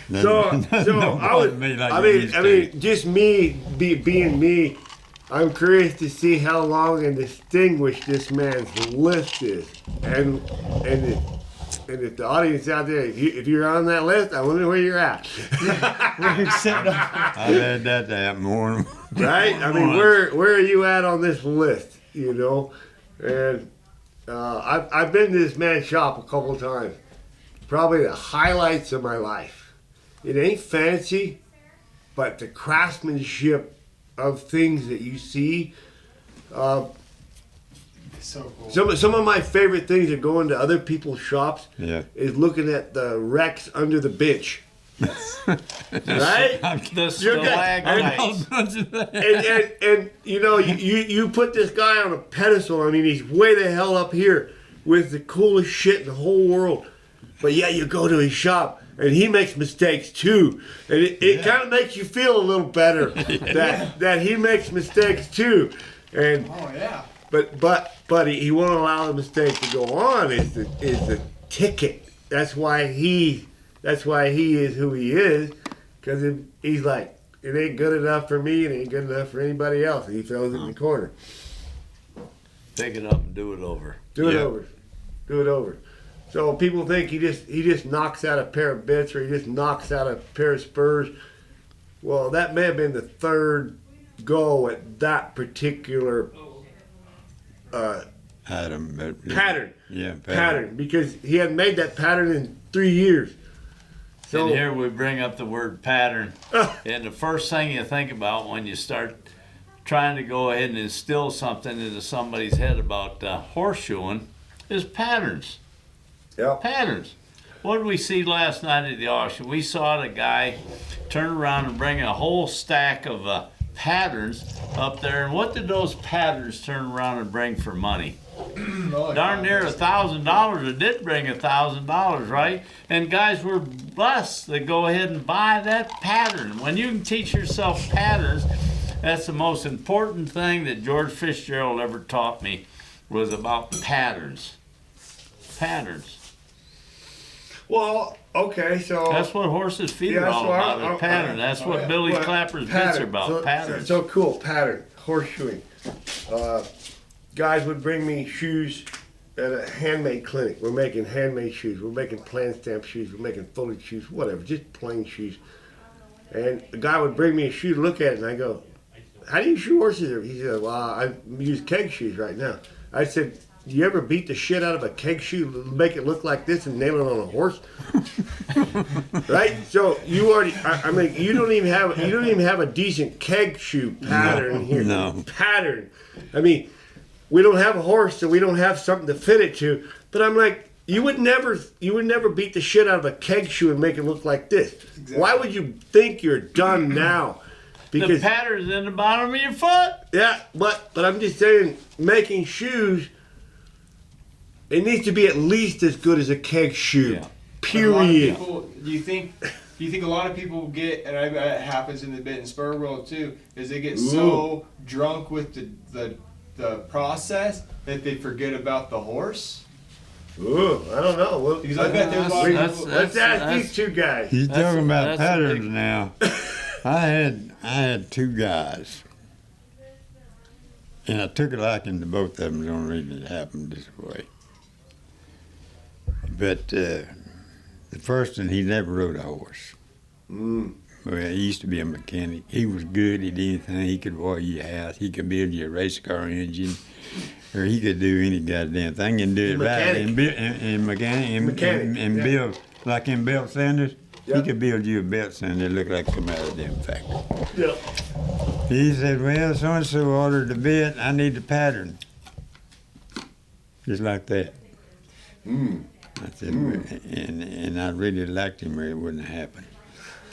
So don't I would. bother me like I it used to. mean, just me being me. I'm curious to see how long and distinguished this man's list is, and if the audience out there, if you're on that list, I wonder where you're at. We're sitting up. I've had that to happen more. Right? I mean, where are you at on this list? You know, and I've been to this man's shop a couple of times. Probably the highlights of my life. It ain't fancy, but the craftsmanship of things that you see. So cool. Some of my favorite things that go into other people's shops Yeah. is looking at the wrecks under the bench. Right? The stalagmites. And you know, you put this guy on a pedestal. I mean, he's way the hell up here with the coolest shit in the whole world. But yeah, you go to his shop and he makes mistakes too. And it kind of makes you feel a little better that he makes mistakes too. And Oh yeah. but he won't allow the mistake to go on is the ticket. That's why he is who he is, because he's like, it ain't good enough for me, it ain't good enough for anybody else. And he throws it in the corner. Pick it up and do it over. Do it over. So people think he just knocks out a pair of bits or he just knocks out a pair of spurs. Well, that may have been the third go at that particular Pattern. pattern. Yeah, Pattern, because he hadn't made that pattern in 3 years. So And here we bring up the word pattern. And the first thing you think about when you start trying to go ahead and instill something into somebody's head about horseshoeing is patterns. Yep. Patterns. What did we see last night at the auction? We saw the guy turn around and bring a whole stack of patterns up there. And what did those patterns turn around and bring for money? Darn near $1,000. It did bring $1,000, right? And guys were blessed to go ahead and buy that pattern. When you can teach yourself patterns, that's the most important thing that George Fitzgerald ever taught me, was about patterns. Patterns. Well, okay, so That's what horses' feet are all about, is pattern. That's what Billy Klapper's bits are about, patterns. So cool, pattern, horseshoeing. Guys would bring me shoes at a handmade clinic. We're making handmade shoes. We're making plan stamp shoes. We're making folded shoes, whatever, just plain shoes. And a guy would bring me a shoe to look at it, and I go, how do you shoe horses? He said, well, I use keg shoes right now. I said, do you ever beat the shit out of a keg shoe, make it look like this, and nail it on a horse? Right? So you already, I mean, you don't even have a decent keg shoe pattern here. No. Pattern. I mean, we don't have a horse, so we don't have something to fit it to. But I'm like, you would never beat the shit out of a keg shoe and make it look like this. Exactly. Why would you think you're done now? The pattern's in the bottom of your foot. Yeah, but I'm just saying, making shoes, it needs to be at least as good as a keg shoe. Yeah. Period. Do you think a lot of people get, and I bet it happens in the bit and spur world too, is they get so drunk with the process that they forget about the horse? Ooh, I don't know. Well, Because I bet there's a lot of people. let's ask these two guys. He's talking about that's a patterns big- now. I had two guys, and I took a liking to both of them. The only reason it happened this way. But the first one, he never rode a horse. Mm. Well, he used to be a mechanic. He was good at anything. He could wire you a house. He could build you a race car engine. Or he could do any goddamn thing and do it right. And build, like in belt sanders, he could build you a belt sander that looked like come out of the damn factory. Yep. He said, well, so-and-so ordered the bit. I need the pattern. Just like that. Mm. I said, and I really liked him or it wouldn't have happened.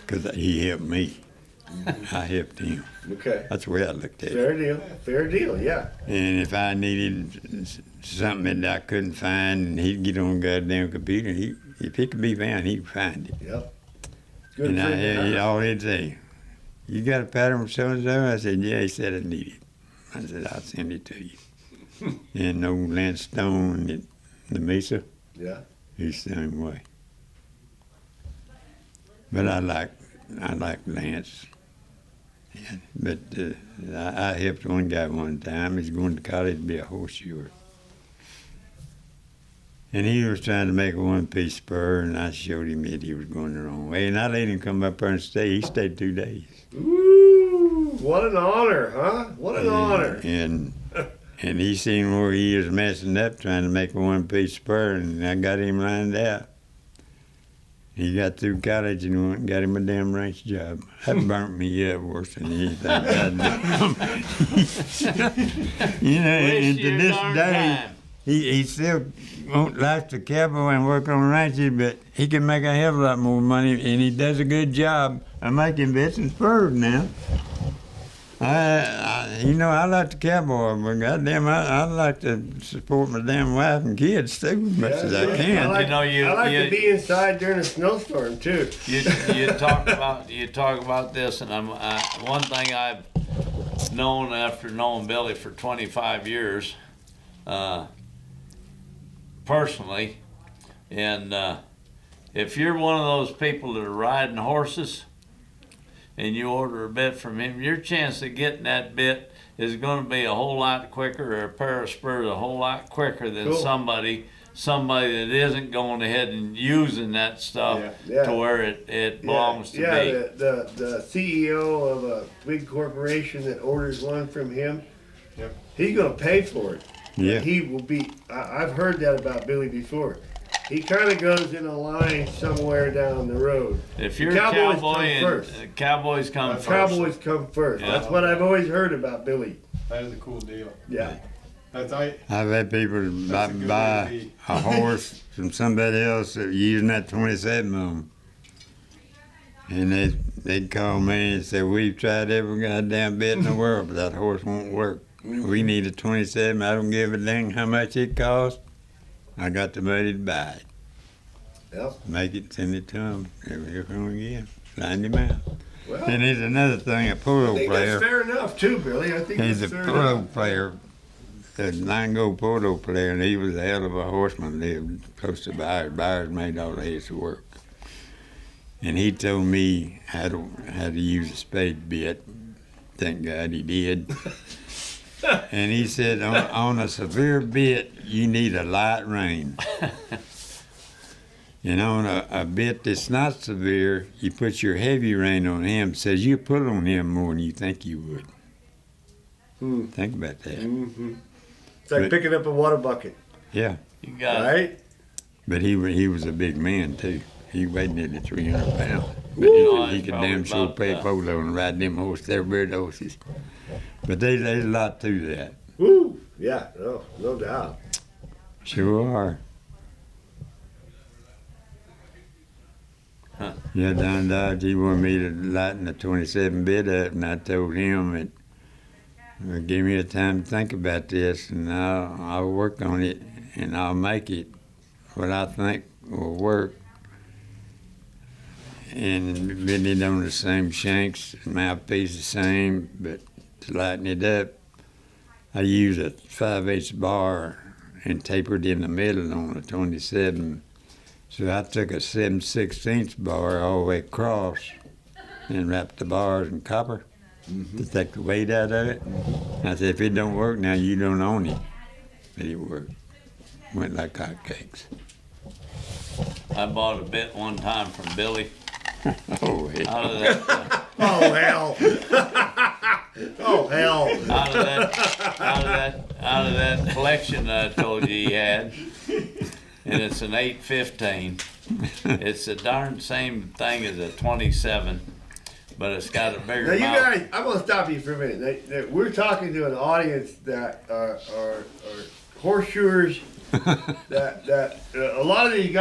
Because he helped me. I helped him. Okay. That's the way I looked at it. Fair deal. Fair deal, yeah. And if I needed something that I couldn't find, and he'd get on the goddamn computer, if it could be found, he'd find it. Yep. Good And friend. all he'd say, you got a pattern from so-and-so? I said, yeah. He said, I need it. I said, I'll send it to you. And old Lance Stone at the Mesa, Yeah. he's the same way. But I like Lance. Yeah, but I helped one guy one time. He's going to college to be a horseshoer. And he was trying to make a one-piece spur, and I showed him that he was going the wrong way. And I let him come up there and stay. He stayed 2 days. Ooh, what an honor, huh? What an honor. And he seen where he was messing up trying to make a one-piece spur, and I got him lined out. He got through college and went and got him a damn ranch job. That burnt me up worse than anything I'd done. You know, and to this day, he still won't like the cowboy and work on ranches, but he can make a hell of a lot more money, and he does a good job of making bits and spurs now. I like the cowboy, but goddamn, I like to support my damn wife and kids too, as much as I can. I like to be inside during a snowstorm too. You talk about this, and one thing I've known after knowing Billy for 25 years, personally, and if you're one of those people that are riding horses, and you order a bit from him, your chance of getting that bit is going to be a whole lot quicker, or a pair of spurs a whole lot quicker than somebody that isn't going ahead and using that stuff to where it belongs to be. The CEO of a big corporation that orders one from him, he's going to pay for it. Yeah. He will be, I've heard that about Billy before. He kind of goes in a line somewhere down the road. If you're a cowboy, cowboys come first. Cowboys come first. Yeah. That's what I've always heard about Billy. That is a cool deal. Yeah. I've had people buy a horse from somebody else that using that 27 on them. And they'd call me and say, we've tried every goddamn bit in the world, but that horse won't work. We need a 27. I don't give a dang how much it costs. I got the money to buy it. Yep. Make it, send it to them. Here come again. Find him out. Well, and there's another thing, a polo player. That's fair enough too, Billy. I think he's that's a fair polo enough. player, a Lango polo player, and he was a hell of a horseman. Lived close to Byers. Byers made all his work. And he told me how to use a spade bit. Thank God he did. And he said, on a severe bit, you need a light rein. And on a bit that's not severe, you put your heavy rein on him. Says you pull on him more than you think you would. Think about that. Mm-hmm. It's like picking up a water bucket. Yeah. You got it. Right? But he was a big man, too. He weighed nearly 300 pounds. But he could damn sure play polo and ride them horses. They're bird horses. But there's a lot to that. Woo! Yeah, no doubt. Sure are. Huh. Yeah, Don Dodge, he wanted me to lighten the 27 bit up, and I told him that, give me the time to think about this, and I'll work on it, and I'll make it what I think will work. And bend it on the same shanks, mouthpiece the same, but to lighten it up, I use a 5/8 bar and tapered in the middle on a 27. So I took a 7/16 bar all the way across and wrapped the bars in copper to take the weight out of it. I said, if it don't work now, you don't own it. But it worked. Went like hotcakes. I bought a bit one time from Billy. Oh, yeah. Out of that, Oh, hell. Oh, hell. out of that collection that I told you he had, and it's an 815. It's the darn same thing as a 27, but it's got a bigger Now, you mouth. guys, I'm going to stop you for a minute. We're talking to an audience that are horseshoers. that a lot of these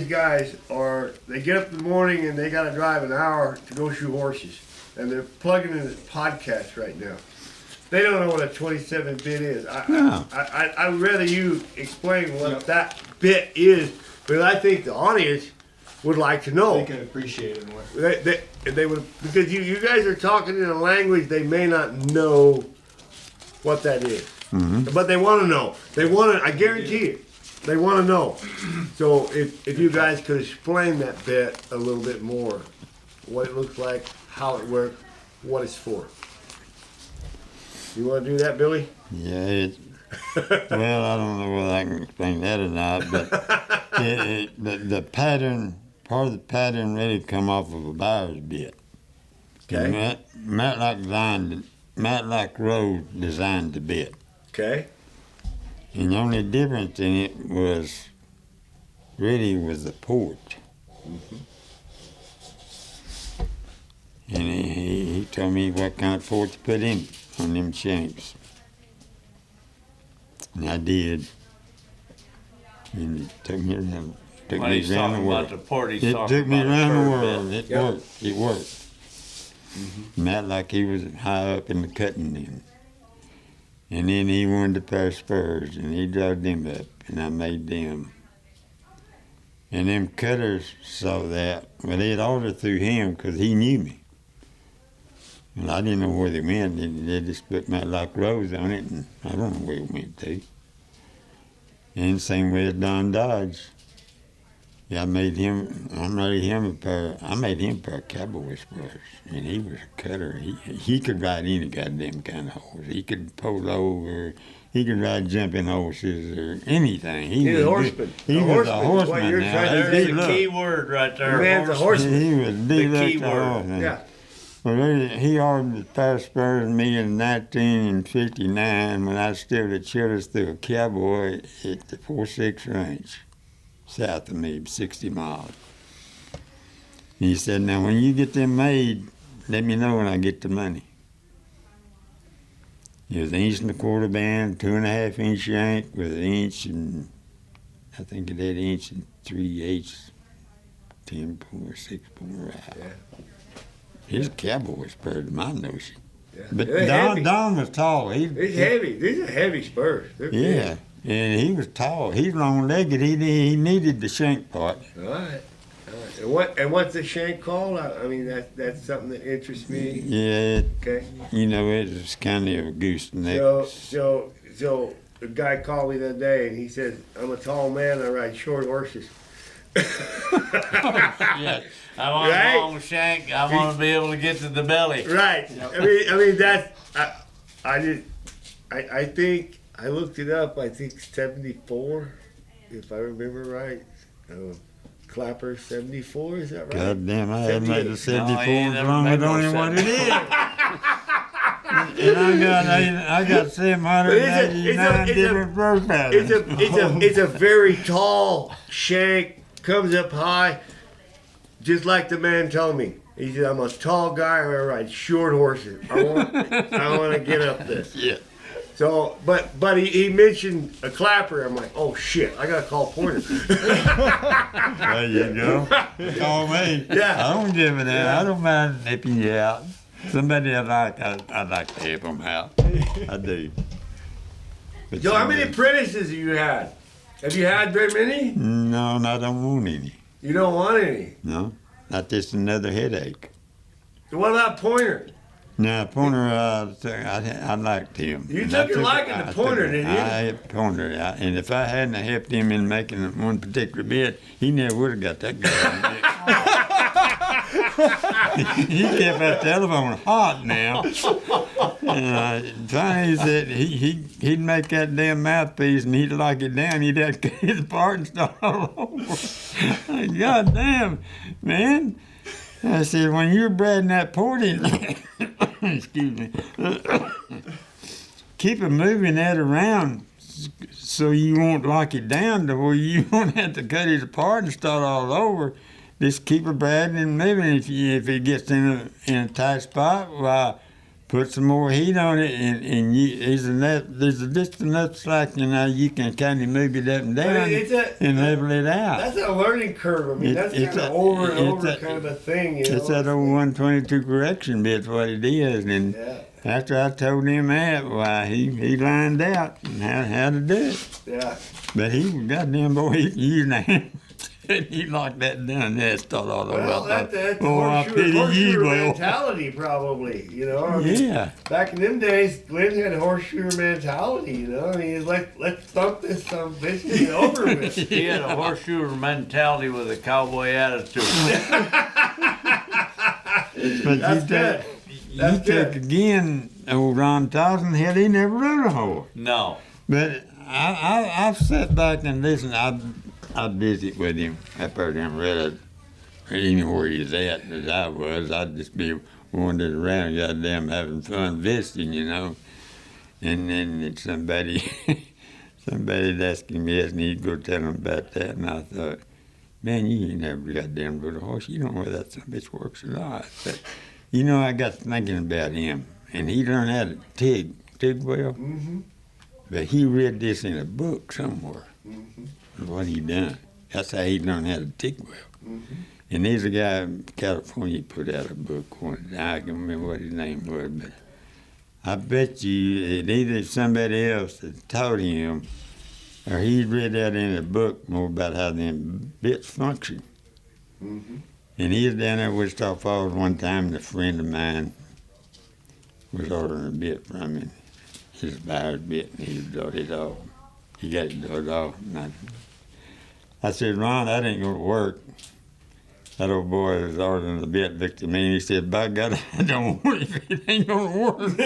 guys are, they get up in the morning and they got to drive an hour to go shoe horses. And they're plugging in this podcast right now. They don't know what a 27 bit is. I'd rather you explain what that bit is, but I think the audience would like to know. They can appreciate it more. They would, because you guys are talking in a language they may not know what that is. Mm-hmm. But they want to know. They want to, I guarantee you, they want to know. So if you guys could explain that bit a little bit more, what it looks like, how it works, what it's for. You want to do that, Billy? Yeah, well, I don't know whether I can explain that or not, but the pattern, part of the pattern really come off of a buyer's bit. Okay. Matlock Road designed the bit. Okay. And the only difference in it was the port. Mm-hmm. And he told me what kind of port to put in on them shanks. And I did. And it took me around, When he's around the talking world. about the port, he's It talking took me about a around the curve world. bit. It Yep. worked. It worked. Matt, like he was high up in the cutting then. And then he wanted a pair of spurs, and he drove them up, and I made them. And them cutters saw that. Well, they'd order through him because he knew me. And I didn't know where they went. They just put Matlock Rose on it, and I don't know where it went to. And same way as Don Dodge. Yeah, I made him a pair of cowboy spurs, and he was a cutter. He could ride any goddamn kind of horse. He could polo, or he could ride jumping horses, or anything. He's a horseman. He was a horseman is what horseman you're now. trying to There's say. the key word right there. The man's a horseman. He was the key word. horseman. Yeah. Well, he ordered a pair of spurs to me in 1959 when I steered the chillers through a cowboy at the 4-6 range, south of me, 60 miles. And he said, now when you get them made, let me know when I get the money. It was 1.25 band, 2.5-inch shank with 1 inch and, I think it had 1 inch and 3/8, 10-point, 6-point ride. Yeah. His cowboy spur to my notion. Yeah. But They're heavy. Don was tall. It's heavy. These are heavy spurs. They're Yeah, and he was tall. He's long-legged. He needed the shank part. big. All right. And what's the shank called? I mean, that's something that interests me. Yeah, Okay. it was kind of a gooseneck. So the guy called me the other day and he said, I'm a tall man, I ride short horses. Yeah. I want Right? a long shank. I want to be able to get to the belly. Right. I mean that's I think I looked it up. I think 74, if I remember right. Klapper 74. Is that right? God damn, I haven't made a 74 No, he ain't as never long made as no only what it 74. is. And I got 789 different spur patterns. It's a very tall shank. Comes up high, just like the man told me. He said, "I'm a tall guy. I ride short horses. I want to get up this." Yeah. So, but he mentioned a Klapper. I'm like, oh shit, I gotta call Porter. There you go. Call me. Yeah. I don't give a damn. I don't mind nipping you out. Somebody I'd like to help them out. I do. But Joe, how many somebody- apprentices have you had? Have you had very many? No, I don't want any. You don't want any. No, not just another headache. So what about Pointer? Now, Pointer, I liked him. You And took I your liking to Pointer, took- didn't you? I had Pointer, and if I hadn't helped him in making one particular bit, he never would have got that guy. He kept that telephone hot now. And finally, he said he'd make that damn mouthpiece and he'd lock it down. He'd have to cut it apart and start all over. God damn, man. I said, when you're braiding that port in, excuse me, keep it moving that around so you won't lock it down to where you won't have to cut it apart and start all over. Just keep it braiding and moving. If it gets in a tight spot, why, put some more heat on it, and there's just enough slack, you can kind of move it up and down and level it out. That's a learning curve. I mean, that's kind of over and over kind of a thing. It's that old 122 correction bit's what it is. And after I told him that, why, he lined out and how to do it. Yeah. But he was goddamn boy, he used a hand. He locked that down there and started all over. Well, that's horseshoe mentality, probably, I mean, back in them days, Glenn had a horseshoe mentality, I mean, he's like, let's thump this some bitch and get over with. He had a horseshoe mentality with a cowboy attitude. But That's good. You took again, old Ron Thompson, hell, he never rode a horse. No. But I've sat back and listened. I'd visit with him up there in Resellers, anywhere he was at as I was. I'd just be wandering around, goddamn, having fun visiting, And then somebody'd ask him this, and he'd go tell him about that. And I thought, man, you ain't never goddamn rode a horse. You don't know whether that some bitch works or not. But, I got thinking about him, and he learned how to tig well. Mm-hmm. But he read this in a book somewhere. Mm-hmm. What he done. That's how he learned how to tig well. Mm-hmm. And there's a guy in California put out a book one. I can't remember what his name was, but I bet you it either somebody else that taught him or he read that in a book more about how them bits function. Mm-hmm. And he was down there at Wichita Falls one time, and a friend of mine was ordering a bit from him. His buyer's bit, and he got it off. He got it dug off. And I said, Ron, that ain't going to work. That old boy was ordering the bit, looked at me, and he said, by God, I don't want it if it ain't going to work.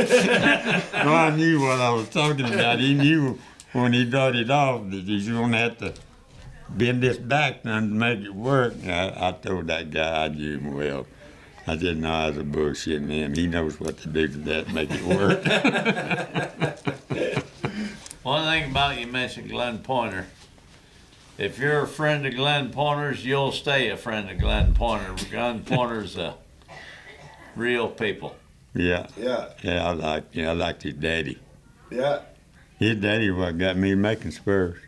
Ron knew what I was talking about. He knew when he got it off that he's going to have to bend this back to make it work. I told that guy I knew him well. I said, no, I was a bullshitting him. He knows what to do to that to make it work. One thing about you mentioned Glenn Pointer. If you're a friend of Glenn Pointer's, you'll stay a friend of Glenn Pointer. Glenn Pointer's a real people. Yeah. I liked his daddy. Yeah. His daddy what got me making spurs.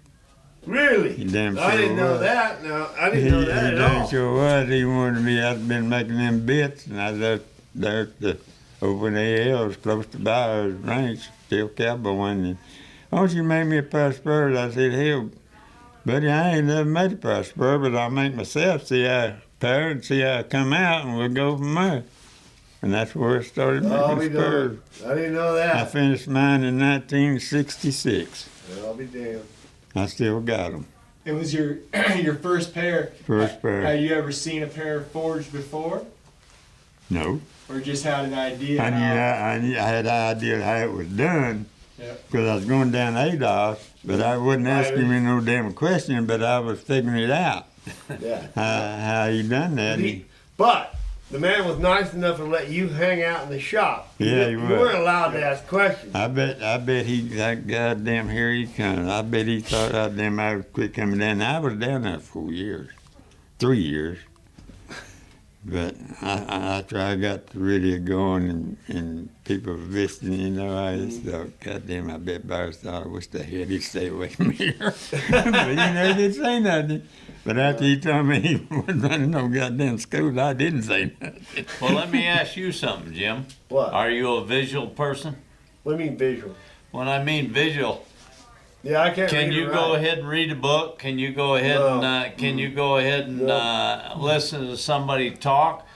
Really? He damn I sure didn't know was. that. No, I didn't know that at all. He sure was. He wanted me. I'd been making them bits, and I was there at the open ALs close to Buyer's Ranch, still cowboying. And, why don't you make me a pair of spurs? I said, hell, buddy, I ain't never made a pair of spurs, but I'll make myself see how a pair and see how I come out, and we'll go from there. And that's where it started making spurs. I didn't know that. I finished mine in 1966. I'll be damned. I still got them. It was your your first pair. First pair. Had you ever seen a pair forged before, No. or just had an idea? I had an idea how it was done. Yep. Because I was going down ADOS, but I wasn't asking me no damn question, but I was figuring it out. Yeah. How he done that. But the man was nice enough to let you hang out in the shop. Yeah, he You was. weren't allowed to ask questions. I bet he, that goddamn, here he comes. I bet he thought I would quit coming down. I was down there 4 years, 3 years. But after I got the radio going and people were visiting, I just thought, goddamn, I bet Byers thought I wish the hell he'd stay away from here. But he didn't say nothing. But after he told me he wasn't running no goddamn school, I didn't say nothing. Well, let me ask you something, Jim. What? Are you a visual person? What do you mean visual? When I mean visual, Yeah, I can't can read you or go write. ahead and read a book? Can you go ahead No. and can you go ahead and listen to somebody talk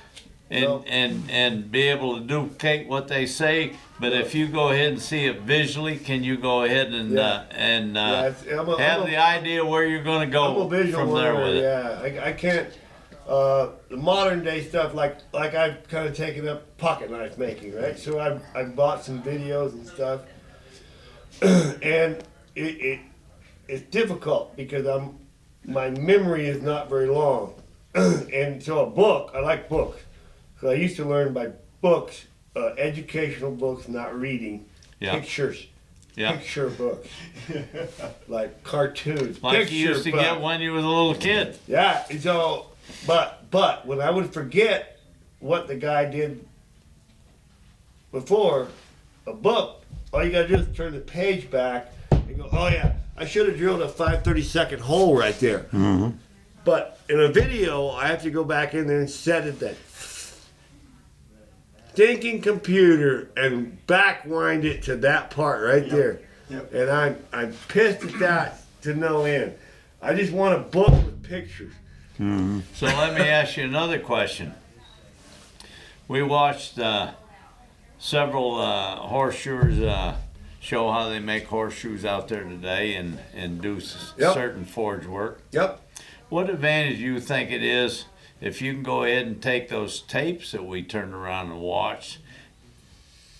and, No. and be able to duplicate what they say? But if you go ahead and see it visually, can you go ahead and Yeah. have the idea where you're going to I'm a go visual from there learner, with it? yeah. I can't. the modern day stuff, like I've kind of taken up pocket knife making, right? So I've bought some videos and stuff, and it's difficult because my memory is not very long, and so a book, I like books, so I used to learn by books, educational books, not reading, pictures. Yeah. Picture books, like cartoons. Like picture you used to books. get when you was a little kid. Yeah, and so, but when I would forget what the guy did before a book, all you gotta do is turn the page back and go, oh yeah, I should have drilled a 5/32 hole right there. Mm-hmm. But in a video, I have to go back in there and set it that stinking computer and backwind it to that part right there. Yep. And I'm pissed at that to no end. I just want a book with pictures. Mm-hmm. So let me ask you another question. We watched several horseshoers show how they make horseshoes out there today and do certain forge work. Yep. What advantage do you think it is if you can go ahead and take those tapes that we turned around and watched?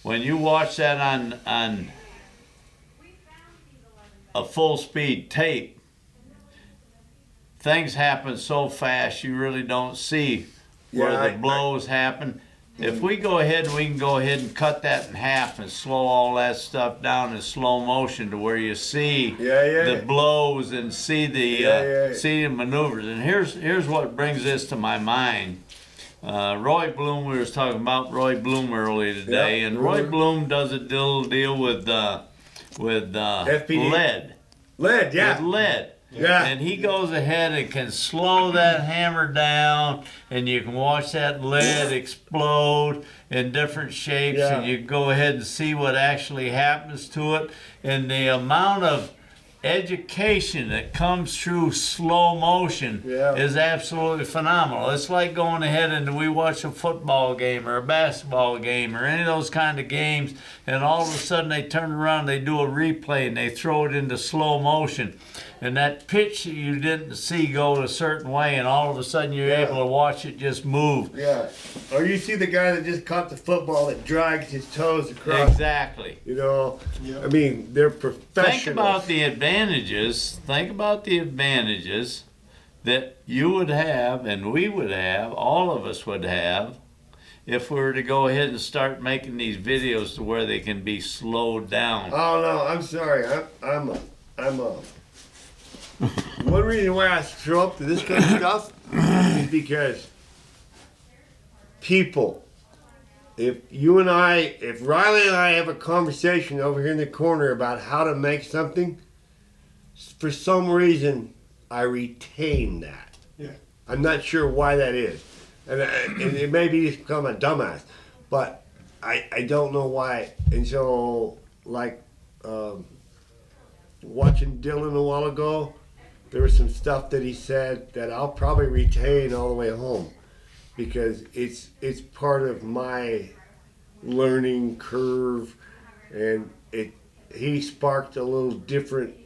When you watch that on a full speed tape, things happen so fast you really don't see where the blows happen. If we go ahead, we can go ahead and cut that in half and slow all that stuff down in slow motion to where you see the blows and see the see the maneuvers. And here's what brings this to my mind. Roy Bloom, we was talking about Roy Bloom earlier today, and Roy Bloom does a deal with FPD. lead. Lead, yeah. With lead. Yeah. And he goes ahead and can slow that hammer down, and you can watch that lead explode in different shapes, and you can go ahead and see what actually happens to it. And the amount of education that comes through slow motion is absolutely phenomenal. It's like going ahead and we watch a football game or a basketball game or any of those kind of games, and all of a sudden they turn around, they do a replay, and they throw it into slow motion. And that pitch that you didn't see go a certain way, and all of a sudden you're able to watch it just move. Yeah. Or you see the guy that just caught the football that drags his toes across. Exactly. You know, I mean, they're professionals. Think about the advantages. Think about the advantages that you would have, and we would have, all of us would have, if we were to go ahead and start making these videos to where they can be slowed down. Oh no, I'm sorry. I'm a. One reason why I show up to this kind of stuff is because people, if Riley and I have a conversation over here in the corner about how to make something, for some reason I retain that. Yeah. I'm not sure why that is. And it may be just become a dumbass, but I don't know why. And so, like, watching Dylan a while ago, there was some stuff that he said that I'll probably retain all the way home because it's part of my learning curve, and he sparked a little different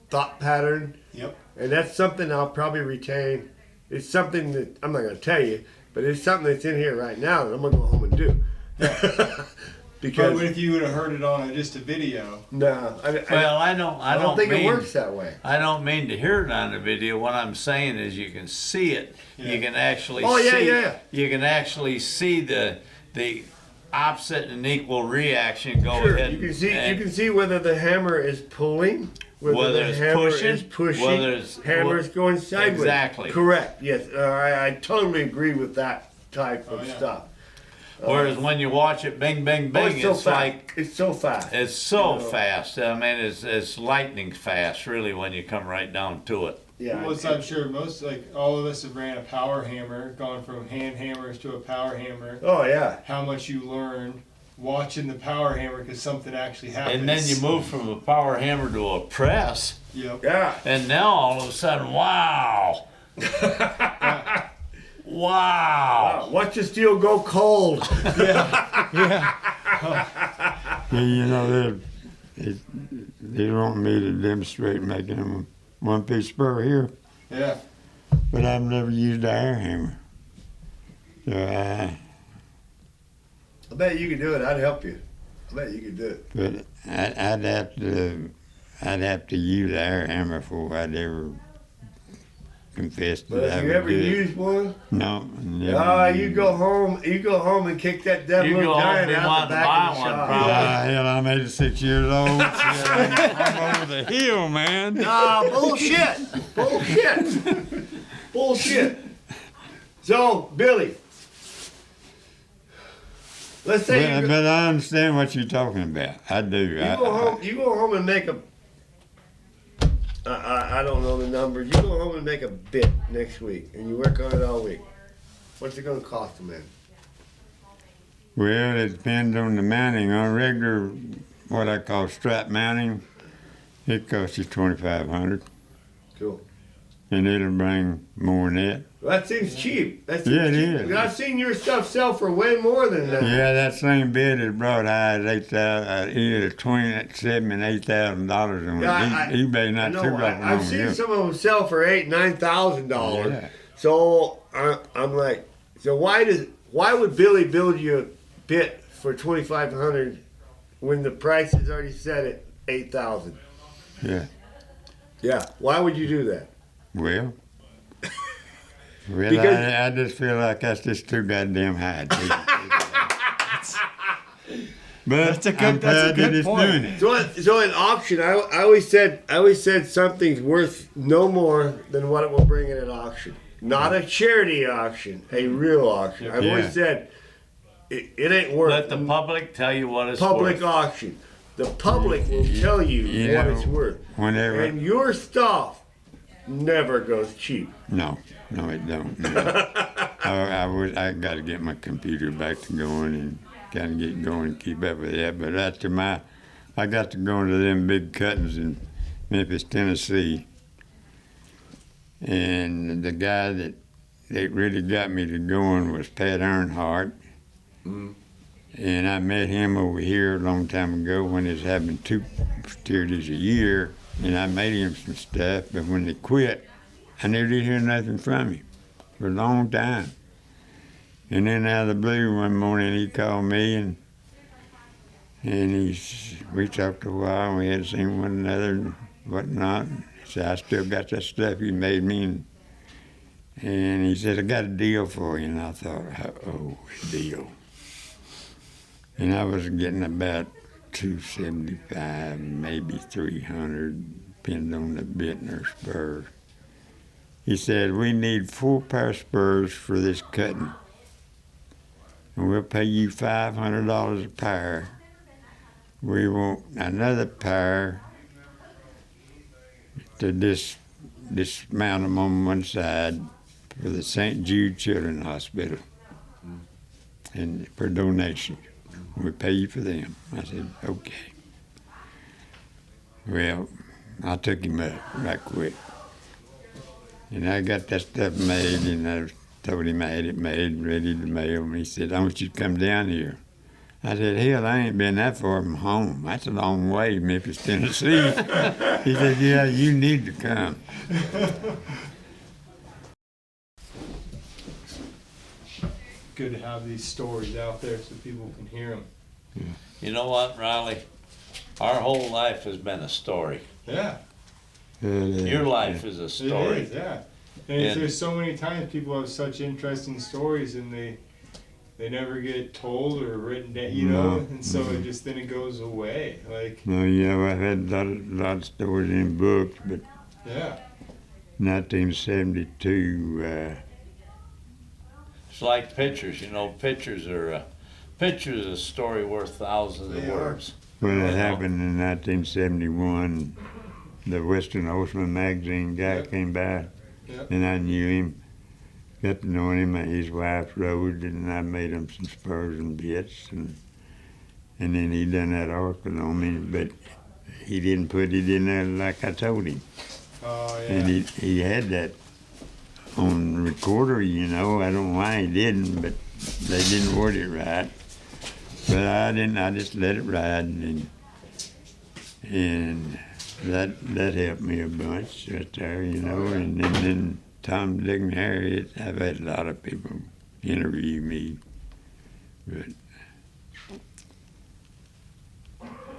thought pattern. Yep. And that's something I'll probably retain. It's something that I'm not going to tell you, but it's something that's in here right now that I'm going to go home and do. Because But what if you would have heard it on just a video? no, I don't think mean, it works that way. I don't mean to hear it on the video. What I'm saying is you can see it. Yeah. You can actually see. You can actually see the opposite and equal reaction go Sure, ahead. you can see whether the hammer is pulling, whether the it's hammer pushing, is pushing, whether it's hammer's going sideways. Exactly. Correct. Yes, I totally agree with that type of stuff. Whereas when you watch it, bing, bing, bing, so it's fast. like It's so fast. it's so fast. I mean, it's lightning fast, really, when you come right down to it. Yeah. Well, I'm sure most, like, all of us have ran a power hammer, gone from hand hammers to a power hammer. Oh yeah. How much you learn watching the power hammer because something actually happens. And then you move from a power hammer to a press, Yep. Yeah. and now all of a sudden, wow. Wow. Watch the steel go cold. Yeah, you know, they want me to demonstrate making them one-piece spur here. Yeah. but I've never used an air hammer. So I bet you could do it. I'd help you. I bet you could do it. but I'd have to use an air hammer before I'd ever confess But that I if you would ever do it. used one, No, never. you go home and kick that dumb You little go home giant and out want the to back buy of the one, shop. probably. Hell, I'm 86 years old. Shit, I'm over the hill, man. Ah, bullshit! Bullshit! Bullshit! So, Billy, let's say But I understand what you're talking about. I do. you go home and make a. I don't know the numbers. You go home and make a bit next week, and you work on it all week. What's it going to cost a man? Well, it depends on the mounting. On regular, what I call strap mounting, it costs you $2,500, Cool. and it'll bring more than that. Well, that seems cheap. That seems Yeah, it cheap. is. I've seen your stuff sell for way more than that. Yeah, that same bid is brought high as either $27,000 and $8,000 on Yeah, eBay I not know. too long I've seen ago. some of them sell for $8,000-$9,000. Yeah. So I'm like, so why would Billy build you a bit for $2,500 when the price is already set at $8,000? Yeah. Yeah. Why would you do that? Well, Because- I just feel like that's just too goddamn high. But That's a good- I'm that's a proud good that it's point. doing it. So in auction, I always said something's worth no more than what it will bring in at auction. Not a charity auction, a real auction. I've Yeah. always said it ain't worth Let the public tell you what it's public worth. auction. The public will tell you You what know, it's worth. Whenever, And your stuff never goes cheap. no, it don't. No. I got to get my computer back to going and kind of get going and keep up with that. But I got to go into them big cuttings in Memphis, Tennessee, and the guy that really got me to going was Pat Earnhardt. And I met him over here a long time ago when he was having 2 steerities a year, and I made him some stuff. But when they quit, I never did hear nothing from him for a long time. And then out of the blue one morning, he called me and we talked a while. And we had seen one another and whatnot. He said, "I still got that stuff you made me." And he said, "I got a deal for you." And I thought, "Oh, deal." And I was getting about $275, maybe $300, depending on the bit and their spurs. He said, "We need 4 pair of spurs for this cutting. And we'll pay you $500 a pair. We want another pair to dismount them on one side for the St. Jude Children's Hospital and for donation. We pay you for them." I said, "Okay." Well, I took him up right quick. And I got that stuff made, and I told him I had it made, ready to mail. And he said, "I want you to come down here." I said, "Hell, I ain't been that far from home. That's a long way, Memphis, Tennessee." He said, "Yeah, you need to come." Good to have these stories out there so people can hear them. You know what, Riley? Our whole life has been a story. Yeah, Your life is a it story. is. Yeah, and And- there's so many times people have such interesting stories and they never get told or written down, you know, No. and so it just then it goes away. Like, No, I've had a lot of stories in books, but yeah, 1972, It's like pictures, you know. Pictures are a story worth thousands of They are. words. when it You know? happened in 1971, the Western Horseman magazine guy Yep. came by, Yep. and I knew him, got to know him, and his wife rode, and I made him some spurs and bits, and then he done that article on me, but he didn't put it in there like I told him. oh yeah, And he had that on recorder, you know. I don't know why he didn't, but they didn't word it right. But I didn't. I just let it ride, and that helped me a bunch right there, you know. And then Tom, Dick, and Harry. I've had a lot of people interview me, but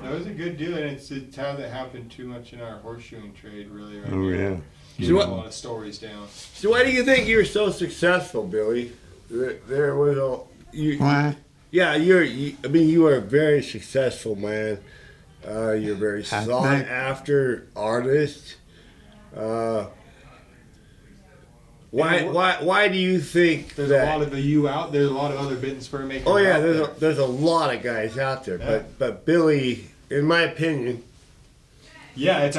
That was a good deal, and it's hasn't happened too much in our horseshoeing trade, really. Right oh now. yeah. Getting a lot of stories down. So why do you think you were so successful, Billy? There was a Why? yeah. I mean, you are a very successful man. You're a very sought after artist. Why do you think There's that? a lot of you out there's a lot of other bit and spur makers. Oh yeah, out there. there's a lot of guys out there, Yeah. but Billy, in my opinion, Yeah, it's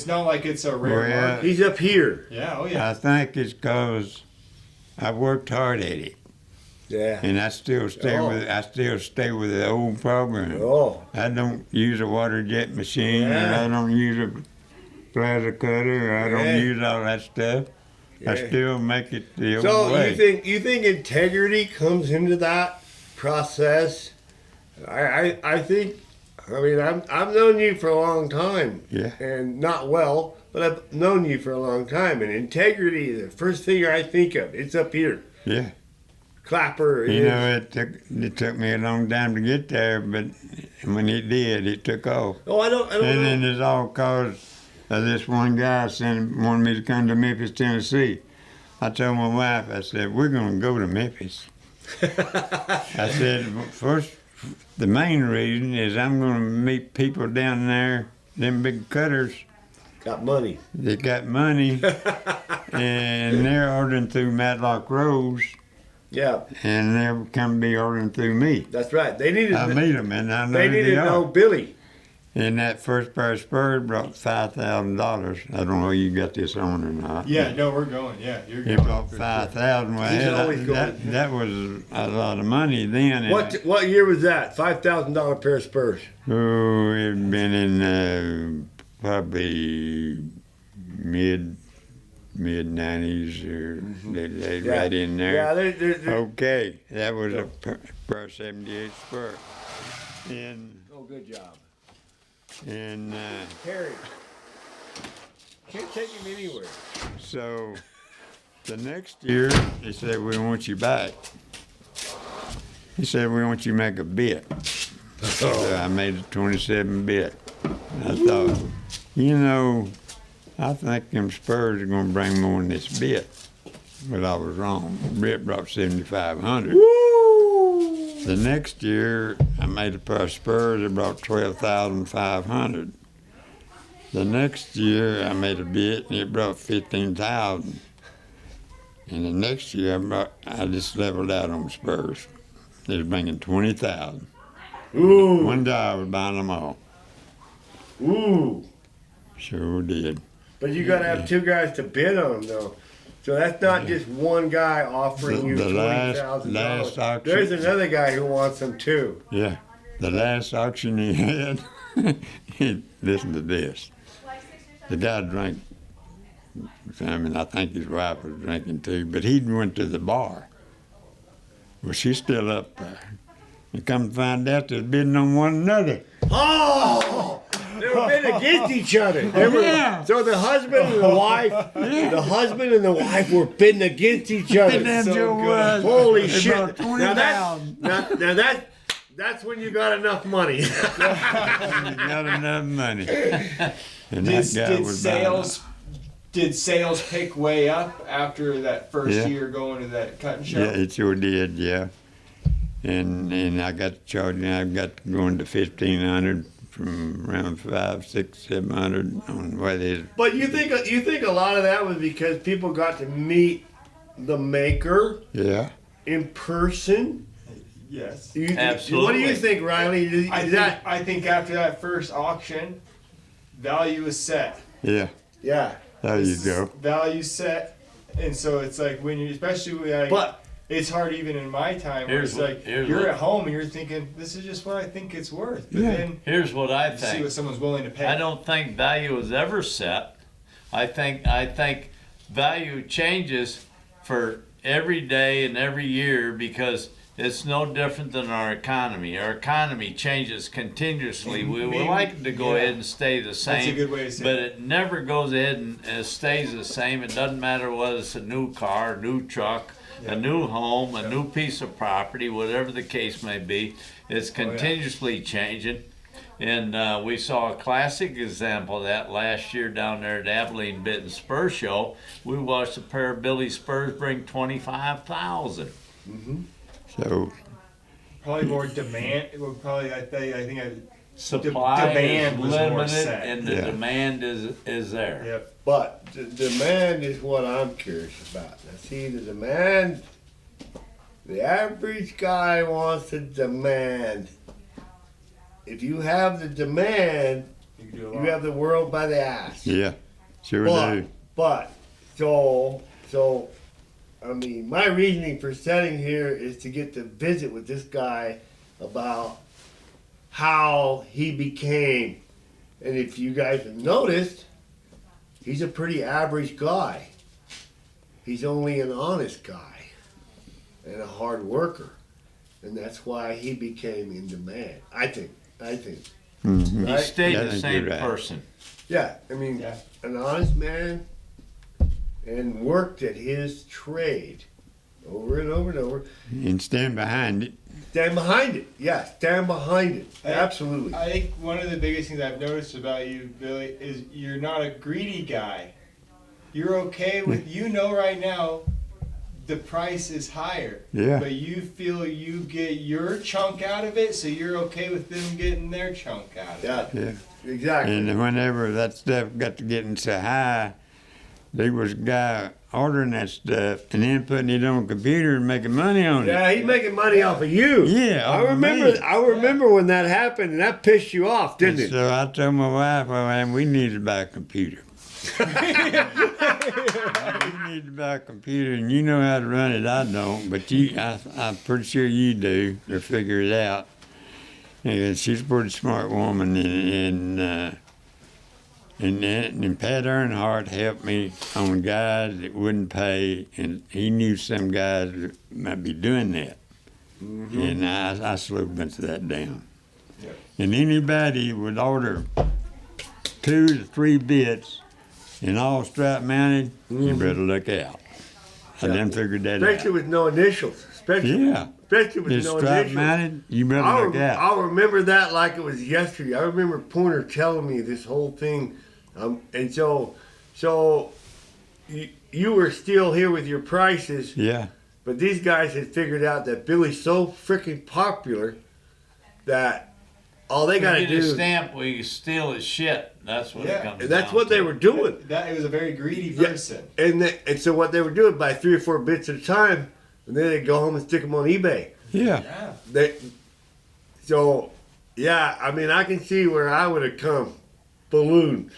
not like it's a rare Well, yeah. market. he's up here. Yeah, oh yeah. I think it's because I worked hard at it, Yeah. and I still stay Oh. with the old program. Oh. I don't use a water jet machine, and Yeah. I don't use a plaza cutter, or I don't Yeah. use all that stuff. I Yeah. still make it the old So way. you think integrity comes into that process? I think. I mean, I've known you for a long time. Yeah. And not well, but I've known you for a long time. And integrity is the first thing I think of. It's up here. Yeah. Klapper is. You know, it took me a long time to get there, but when it did, it took off. Oh, I don't And know. then it's all cause of this one guy wanted me to come to Memphis, Tennessee. I told my wife, I said, we're going to go to Memphis. I said, first, the main reason is I'm going to meet people down there, them big cutters, Got money. they got money, and they're ordering through Matlock Rose, Yeah, and they'll come be ordering through me. that's right. They needed. I meet them, and I know They who needed they to know are. Billy. And that first pair of spurs brought $5,000. I don't know if you got this on or not. Yeah, no, we're going. Yeah, you're It going. brought for sure. 5,000. Well, He's hell, always going. that was a lot of money then. and What year was that? $5,000 pair of spurs. Oh, it'd been in probably mid 90s or Yeah. right in there. Yeah, they're Okay, that was a per 78 spur. And oh, good job. and Harry. Can't take him anywhere. so the next year he said, we want you back. He said, we want you to make a bit. So I made a 27 bit. I thought, you know, I think them spurs are going to bring more than this bit. But I was wrong. The bit brought 7,500. Woo! The next year, I made a pair of spurs that brought 12,500. The next year, I made a bit and it brought 15,000. And the next year, I just leveled out on spurs. It was bringing 20,000. Ooh. One guy was buying them all. Ooh. Sure did. But you got to have two guys to bid on them, though. So that's not just one guy offering you The last $20,000. auction- There's another guy who wants them too. Yeah. The last auction he had, listen to this. The guy drank, I mean, I think his wife was drinking too, but he went to the bar. Well, she's still up there. And come to find out they're bidding on one another. Oh! They were bidding against each other. They were, Yeah. So the husband and the wife, the husband and the wife were bidding against each other. And that so Joe good. was. Holy They shit! brought Now that's 20,000. now that's when you got enough money. You got enough money. And that guy Did was buying sales did sales pick way up after that first Yeah. year going to that cutting show? Yeah, it sure did, yeah. And I got charging, I got going to 1,500 from around 500, 600, 700 on what is. But you think a lot of that was because people got to meet the maker Yeah. in person? Yes. What do you Absolutely. think, Riley? I think after that first auction, value is set. Yeah. Yeah. There you go. Value set, and so it's like when you, especially when But it's hard even in my time where Here's it's what- like here's you're what- at home and you're thinking this is just what I think it's worth, but Yeah. then Here's what I you see think. what someone's willing to pay. I don't think value is ever set. I think value changes for every day and every year because it's no different than our economy. Our economy changes continuously. We would like it to go ahead and stay the same. That's a good way to say but it. it never goes ahead and stays the same. It doesn't matter whether it's a new car, a new truck, a new home, a new piece of property, whatever the case may be. It's continuously changing. And we saw a classic example of that last year down there at Abilene Bit and Spur Show. We watched a pair of Billy Spurs bring 25,000. So Probably more demand. It would probably, I think, Supply demand is was more limited, set. and the Yeah. demand is there. Yep. But the demand is what I'm curious about. Now, see, the demand, the average guy wants to demand. If you have the demand, You can do a you lot. have the world by the ass. yeah, sure do. So, I mean, my reasoning for sitting here is to get to visit with this guy about how he became. And if you guys have noticed, he's a pretty average guy. He's only an honest guy and a hard worker. And that's why he became in demand, I think. Mhm. He Right? stayed Yeah, I the think same you're right. person. Yeah, I mean, Yeah. an honest man and worked at his trade over and over and over. And stand behind it. Stand behind it. Yeah, stand behind it. I- Absolutely. I think one of the biggest things I've noticed about you, Billy, is you're not a greedy guy. You're okay with, right now, the price is higher. Yeah. But you feel you get your chunk out of it, so you're okay with them getting their chunk out of it. Yeah, Yeah. exactly. And whenever that stuff got to getting so high, there was a guy ordering that stuff and then putting it on a computer and making money on it. Yeah, he's making money off of you. Yeah, I off of remember. me. I remember when that happened, and that pissed you off, didn't it? So I told my wife, well, man, we need to buy a computer. We need to buy a computer, and you know how to run it. I don't, but I'm pretty sure you do, or figure it out. And she's a pretty smart woman, and Pat Earnhardt helped me on guys that wouldn't pay, and he knew some guys that might be doing that. And I slowed a bunch of that down. Yep. And anybody would order 2 to 3 bits and all strap mounted, you better look out. I done figured that Especially out. with no initials. Especially Yeah, with it's no strap initials. mounted, you better look out. I'll remember that like it was yesterday. I remember Pointer telling me this whole thing, and so you were still here with your prices, Yeah, but these guys had figured out that Billy's so freaking popular that all they got to Get a do. stamp, we steal his shit. That's what Yeah. it comes And that's down what to. they were doing. That it was a very greedy Yeah. person. And so what they were doing, buy 3 or 4 bits at a time, and then they'd go home and stick them on eBay. yeah. Yeah. I mean, I can see where I would have come balloon.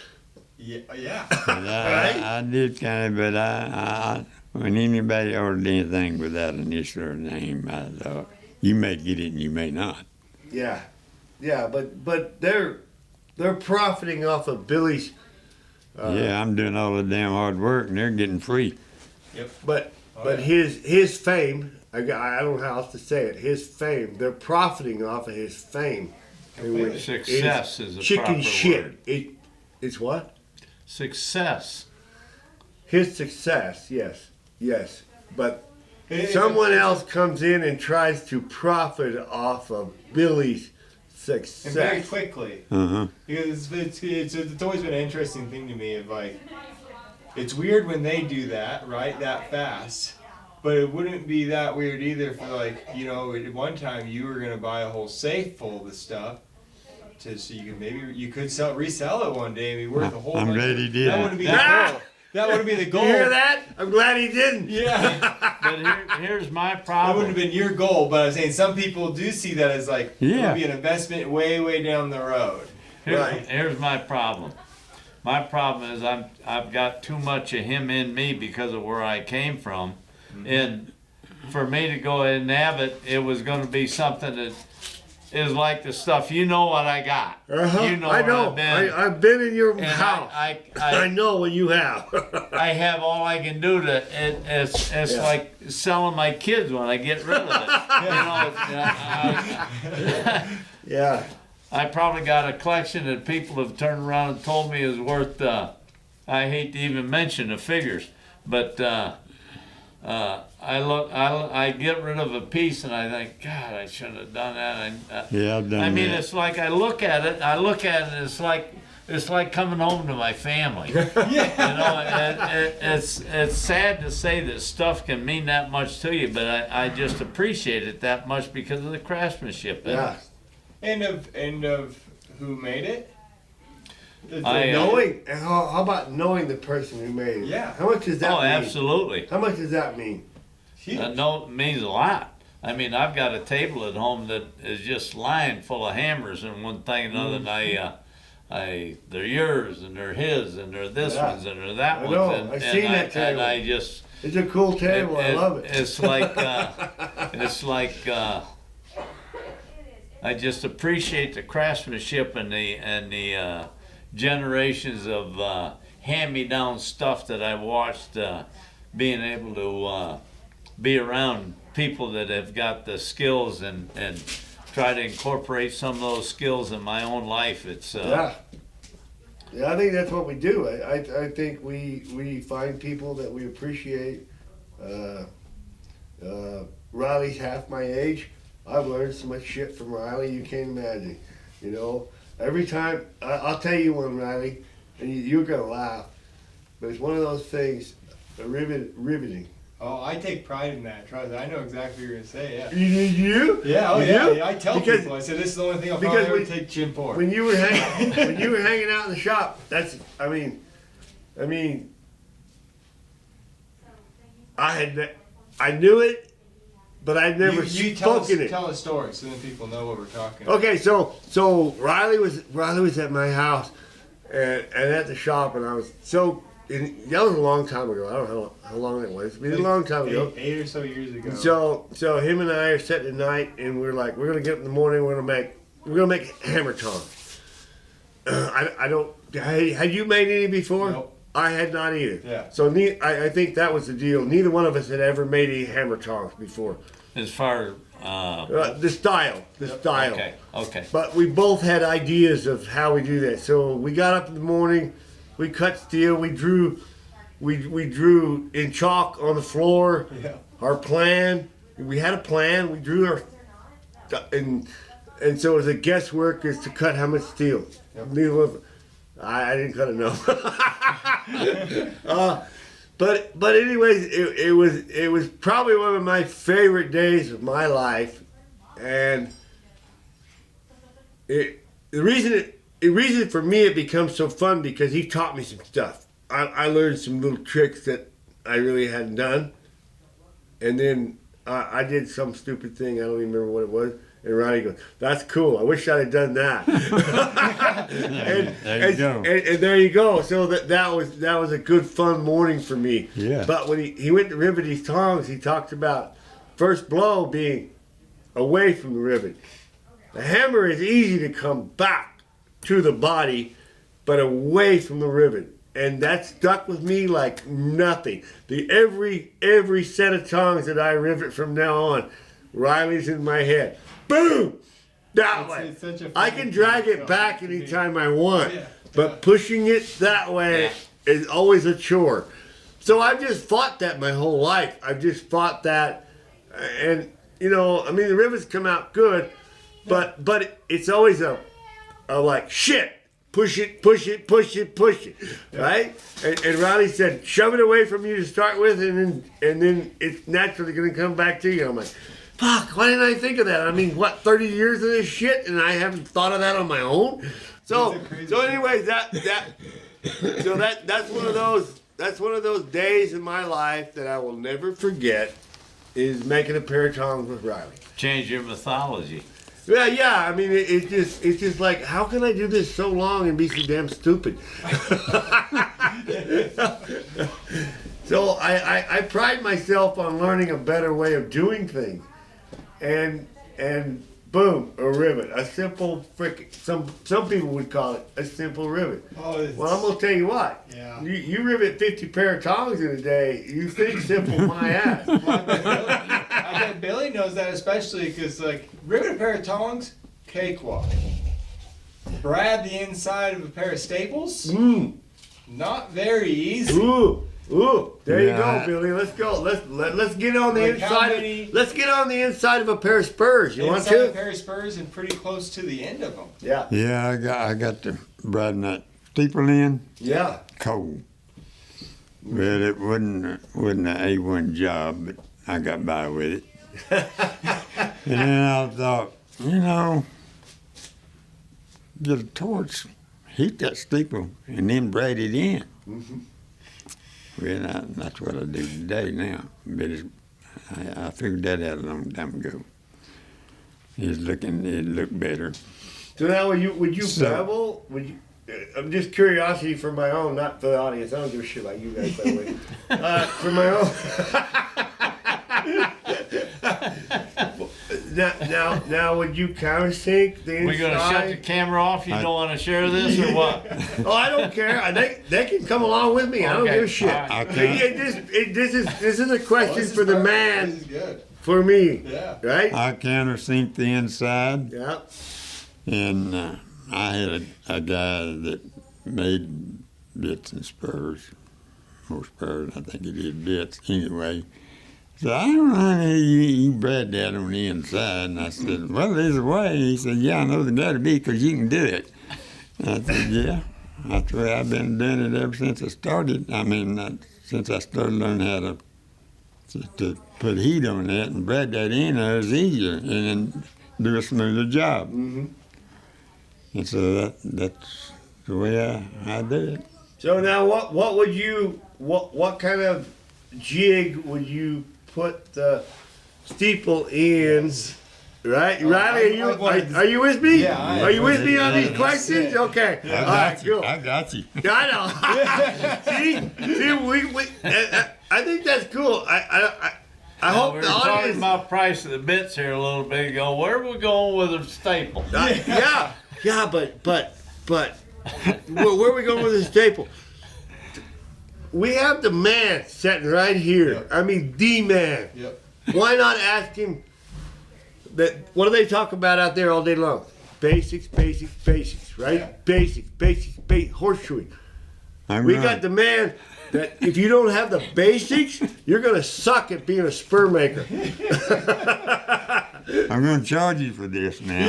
Yeah. But I did kind of, but I when anybody ordered anything without an initial or name, I thought, you may get it and you may not. Yeah, but they're profiting off of Billy's. Yeah, I'm doing all the damn hard work and they're getting free. But Oh, but yeah. his fame. I don't know how else to say it. His fame. They're profiting off of his fame. Completely. Success is a chicken proper shit. word. It's what? Success. His success. Yes. But It's someone a- else comes in and tries to profit off of Billy's And very success. quickly. Uh-huh. Because it's always been an interesting thing to me of like, it's weird when they do that, right, that fast. But it wouldn't be that weird either for like, at one time you were going to buy a whole safe full of the stuff. So you could resell it one day and be worth a whole I'm bunch glad of- he did. That wouldn't be the Ah! goal. That wouldn't be the You goal. hear that? I'm glad he didn't. Yeah. But here's my That problem. wouldn't have been your goal, but I'm saying some people do see that as like, it Yeah. would be an investment way, way down the road. Right. Here's my problem. My problem is I've got too much of him in me because of where I came from, and for me to go ahead and have it, it was going to be something that is like the stuff. You know what I got. You know I where know. I've been. I've been in your And house. I know what you have. I have all I can do to. It's like selling my kids when I get rid of it. Yeah. I probably got a collection that people have turned around and told me is worth. I hate to even mention the figures, but I get rid of a piece and I think, God, I shouldn't have done that. Yeah, I've done I mean, that. it's like I look at it. It's like coming home to my family. You know, it's sad to say that stuff can mean that much to you, but I just appreciate it that much because of the craftsmanship. Yeah. And of who made it? Knowing, how about knowing the person who made it? Yeah. How much does that mean? Absolutely. How much does that mean? No, it means a lot. I mean, I've got a table at home that is just lined full of hammers and one thing and another. And they're yours and they're his and they're this one's and they're that one's. know. And, I've seen that table. And I just. It's a cool table. I love it. It's like I just appreciate the craftsmanship and the generations of hand-me-down stuff that I've watched. Being able to be around people that have got the skills and try to incorporate some of those skills in my own life. It's Yeah, I think that's what we do. I think we find people that we appreciate. Riley's half my age. I've learned so much shit from Riley you can't imagine. You know, every time, I'll tell you one, Riley, and you're gonna laugh, but it's one of those things, riveting. Oh, I take pride in that. Trust me, I know exactly what you're gonna say. Yeah. You? Yeah. Oh, You yeah. do? Yeah, I tell Because- people. I said this is the only thing I'll because probably we- ever take Jim for. When you were hanging out in the shop, I knew it, but I'd never you spoken it. tell a story so then people know what we're talking about. Okay, so Riley was at my house and at the shop, and that was a long time ago. I don't know how long it was. It was a long time ago. Eight or so years ago. So him and I are sitting at night, and we're like, we're gonna get up in the morning. We're gonna make hammer tongs. Had you made any before? Nope. I had not either. Yeah. So I think that was the deal. Neither one of us had ever made any hammer tongs before. as far. The style. Okay. But we both had ideas of how we do that. So we got up in the morning, we cut steel, we drew in chalk on the floor. Yeah. Our plan. We had a plan. We drew and so it was a guesswork as to cut how much steel. Yep. Neither one of- I didn't cut enough. But anyways, it was probably one of my favorite days of my life, and the reason for me it becomes so fun because he taught me some stuff. I learned some little tricks that I really hadn't done, and then I did some stupid thing. I don't even remember what it was. And Ronnie goes, "That's cool. I wish I'd have done that." There you go. And there you go. So that was a good fun morning for me. Yeah. But when he went to rivet these tongs, he talked about first blow being away from the rivet. The hammer is easy to come back to the body, but away from the rivet. And that stuck with me like nothing. Every set of tongs that I rivet from now on, Riley's in my head. Boom! That way. It's such a I can drag it back anytime I want, Yeah. but pushing it that way is always a chore. So I've just fought that my whole life. I've just fought that, and the rivets come out good, but it's always a like shit. Push it, right? And Ronnie said, shove it away from you to start with, and then it's naturally going to come back to you. I'm like, fuck, why didn't I think of that? I mean, 30 years of this shit, and I haven't thought of that on my own? So anyways, that's one of those days in my life that I will never forget, is making a pair of tongs with Riley. Change your mythology. Yeah. I mean, it's just like, how can I do this so long and be so damn stupid? So I pride myself on learning a better way of doing things, and boom, a rivet. A simple frickin', some people would call it a simple rivet. Oh, Well, I'm gonna tell you what. Yeah. You rivet 50 pair of tongs in a day. You think simple my ass. I bet Billy knows that, especially because, like, rivet a pair of tongs, cakewalk. Brad the inside of a pair of staples, not very easy. Ooh, there you Yeah. go, Billy. Let's go. Let's get on the Like how inside. many- Let's get on the inside of a pair of spurs. You want Inside a to? pair of spurs and pretty close to the end of them. Yeah. Yeah, I got the Brad that steeple in Yeah. cold. But it wasn't an A1 job, but I got by with it. And then I thought, get a torch, heat that steeple, and then braid it in. Well, that's what I do today now. But I figured that out a long time ago. It looked better. So now, would you So- bevel? Would you? I'm just curiosity for my own, not for the audience. I don't give a shit about you guys, by the way. For my own. Now, would you countersink the inside? We gonna shut the camera off? You don't wanna share this or what? Oh, I don't care. They can come along with me. I don't Okay, give a shit. all right. This is a question This is for the perfect. man, This is good. for me, Yeah. right? I countersink the inside, Yeah. and I had a guy that made bits and spurs. More spurs, I think he did bits anyway. So I don't know how you bred that on the inside. And I said, well, there's a way. He said, yeah, I know there's got to be because you can do it. And I said, yeah, that's the way I've been doing it ever since I started. I mean, since I started learning how to put heat on that and bred that in, it was easier and then do a smoother job. Mm-hmm. And so that's the way I do it. So now, what would you what kind of jig would you put the steeple in? Right, Riley, are you with me? Yeah, I am. Are you with me on these Yeah. questions? Okay. I All got right, you. cool. I got you. I know. see, we I think that's cool. I hope We were the talking audience. about price of the bits here a little bit ago. Where are we going with a staple? Yeah, but where are we going with the staple? We have the man sitting right here. Yep. I mean, the man. Yep. Why not ask him that? What do they talk about out there all day long? Basics, right? Yeah. Basics, horseshoeing. I'm We right. got the man that if you don't have the basics, you're gonna suck at being a spur maker. I'm going to charge you for this now.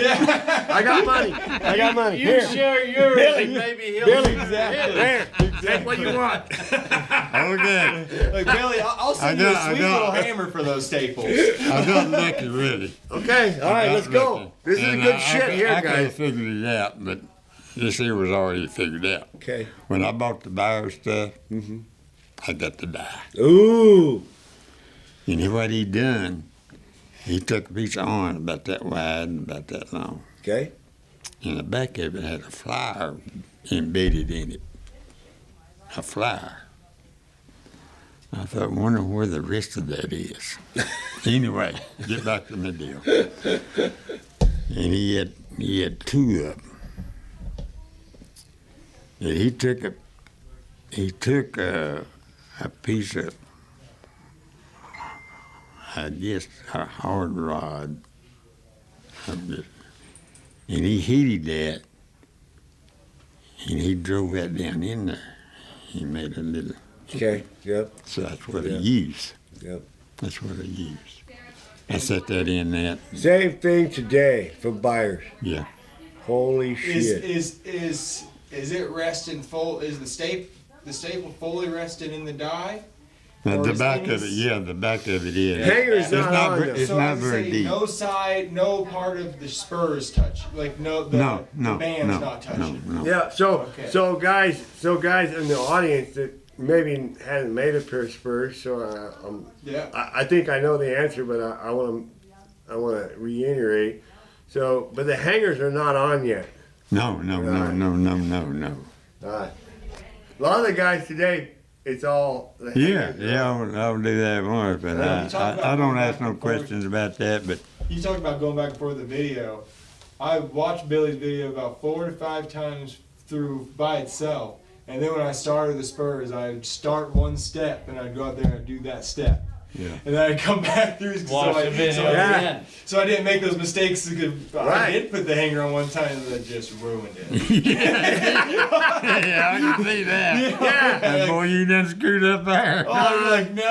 I got money. You Here. share yours, Billy, and maybe he'll Billy, share his. there. That's what you want. Okay. Like, Billy, I'll send you a sweet little hammer for those staples. I got lucky, really. Okay, all right, let's go. This is And good I shit could- here, I could have guys. figured it out, but this here was already figured out. Okay. When I bought the buyer stuff, I got the die. Ooh. You know what he done? He took a piece of iron about that wide and about that long. Okay. And the back of it had a flyer embedded in it. A flyer. I thought, wonder where the rest of that is. Anyway, get back to my deal. And he had two of them. And he took a piece of, I guess, a hard rod, and he heated that, and he drove that down in there. He made a little, Okay. Yep. so that's what Yeah. I used. Yep. That's what I used. I set that in that, Same thing today for buyers. yeah. Holy shit. Is it resting full? Is the staple fully rested in the die? Or The is back any- of it, yeah, the back of it is. Hanger's It's not not on ver- them. it's So not I would very say deep. no side, no part of the spurs touch. Like No, the no, band's no, not touching. no. Yeah, so Okay. so guys in the audience that maybe hadn't made a pair of spurs, so Yeah. I think I know the answer, but I want to reiterate. So, but the hangers are not on yet. No. All right. A lot of the guys today, it's all the Yeah, hangers. I'll do that once, but Well, you talk I about don't going ask back no and forth. questions about that, but you talked about going back and forth with the video. I watched Billy's video about 4 to 5 times through by itself. And then when I started the spurs, I'd start one step and I'd go out there and do that step. Yeah. And then I'd come back through. Watch the video again. So I didn't make those mistakes. Because I Right. did put the hanger on one time and that just ruined it. Yeah, I can see that. Yeah. And boy, you done screwed up there. Oh, I'm like, man,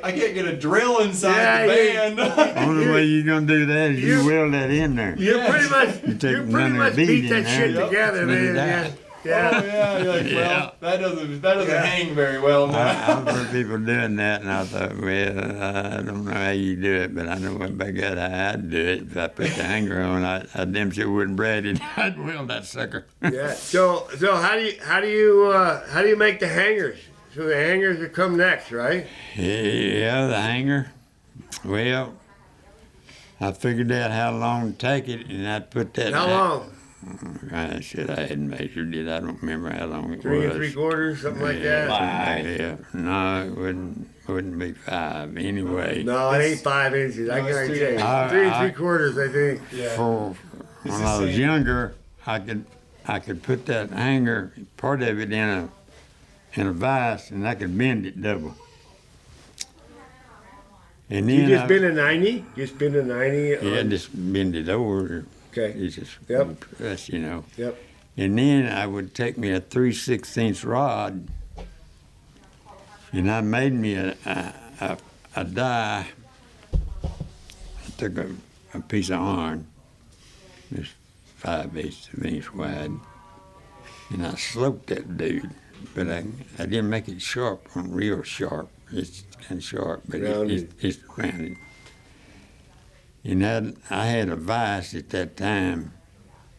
I can't get a drill inside the band. Only way you gonna do that is you weld that in there. You pretty much, You take you pretty none of much the bead beat in that there. shit Yep. together, Spit it man. out. Yeah. Oh, yeah, you're like, well, Yeah. that doesn't Yeah. hang very well now. I've heard people doing that, and I thought, well, I don't know how you do it, but I know what I got. I'd do it. If I put the hanger on, I damn sure wouldn't brad it. I'd weld that sucker. Yeah. So how do you make the hangers? So the hangers will come next, right? Yeah, the hanger. Well, I figured out how long to take it, and I'd put that. How long? I said I hadn't measured it. I don't remember how long it 3 was.3/4, something like Yeah, that. something like that. No, it wouldn't be 5 anyway. No, it ain't 5 inches. I No, it's can three. tell you. I- 3 I- 3/4, I think. Yeah. For It's when the I was same. younger, I could put that hanger, part of it in a vise, and I could bend it double. And You then just bend a 90? Just bend a 90? yeah, on- just bend it over. Okay. It's just Yep. press, you know. Yep. And then I would take me a 3/16 rod, and I made me a die. I took a piece of iron, just 5/8 of an inch wide, and I sloped that dude. But I didn't make it sharp, real sharp. It's kind of sharp, but Rounded. it's rounded. And I had a vise at that time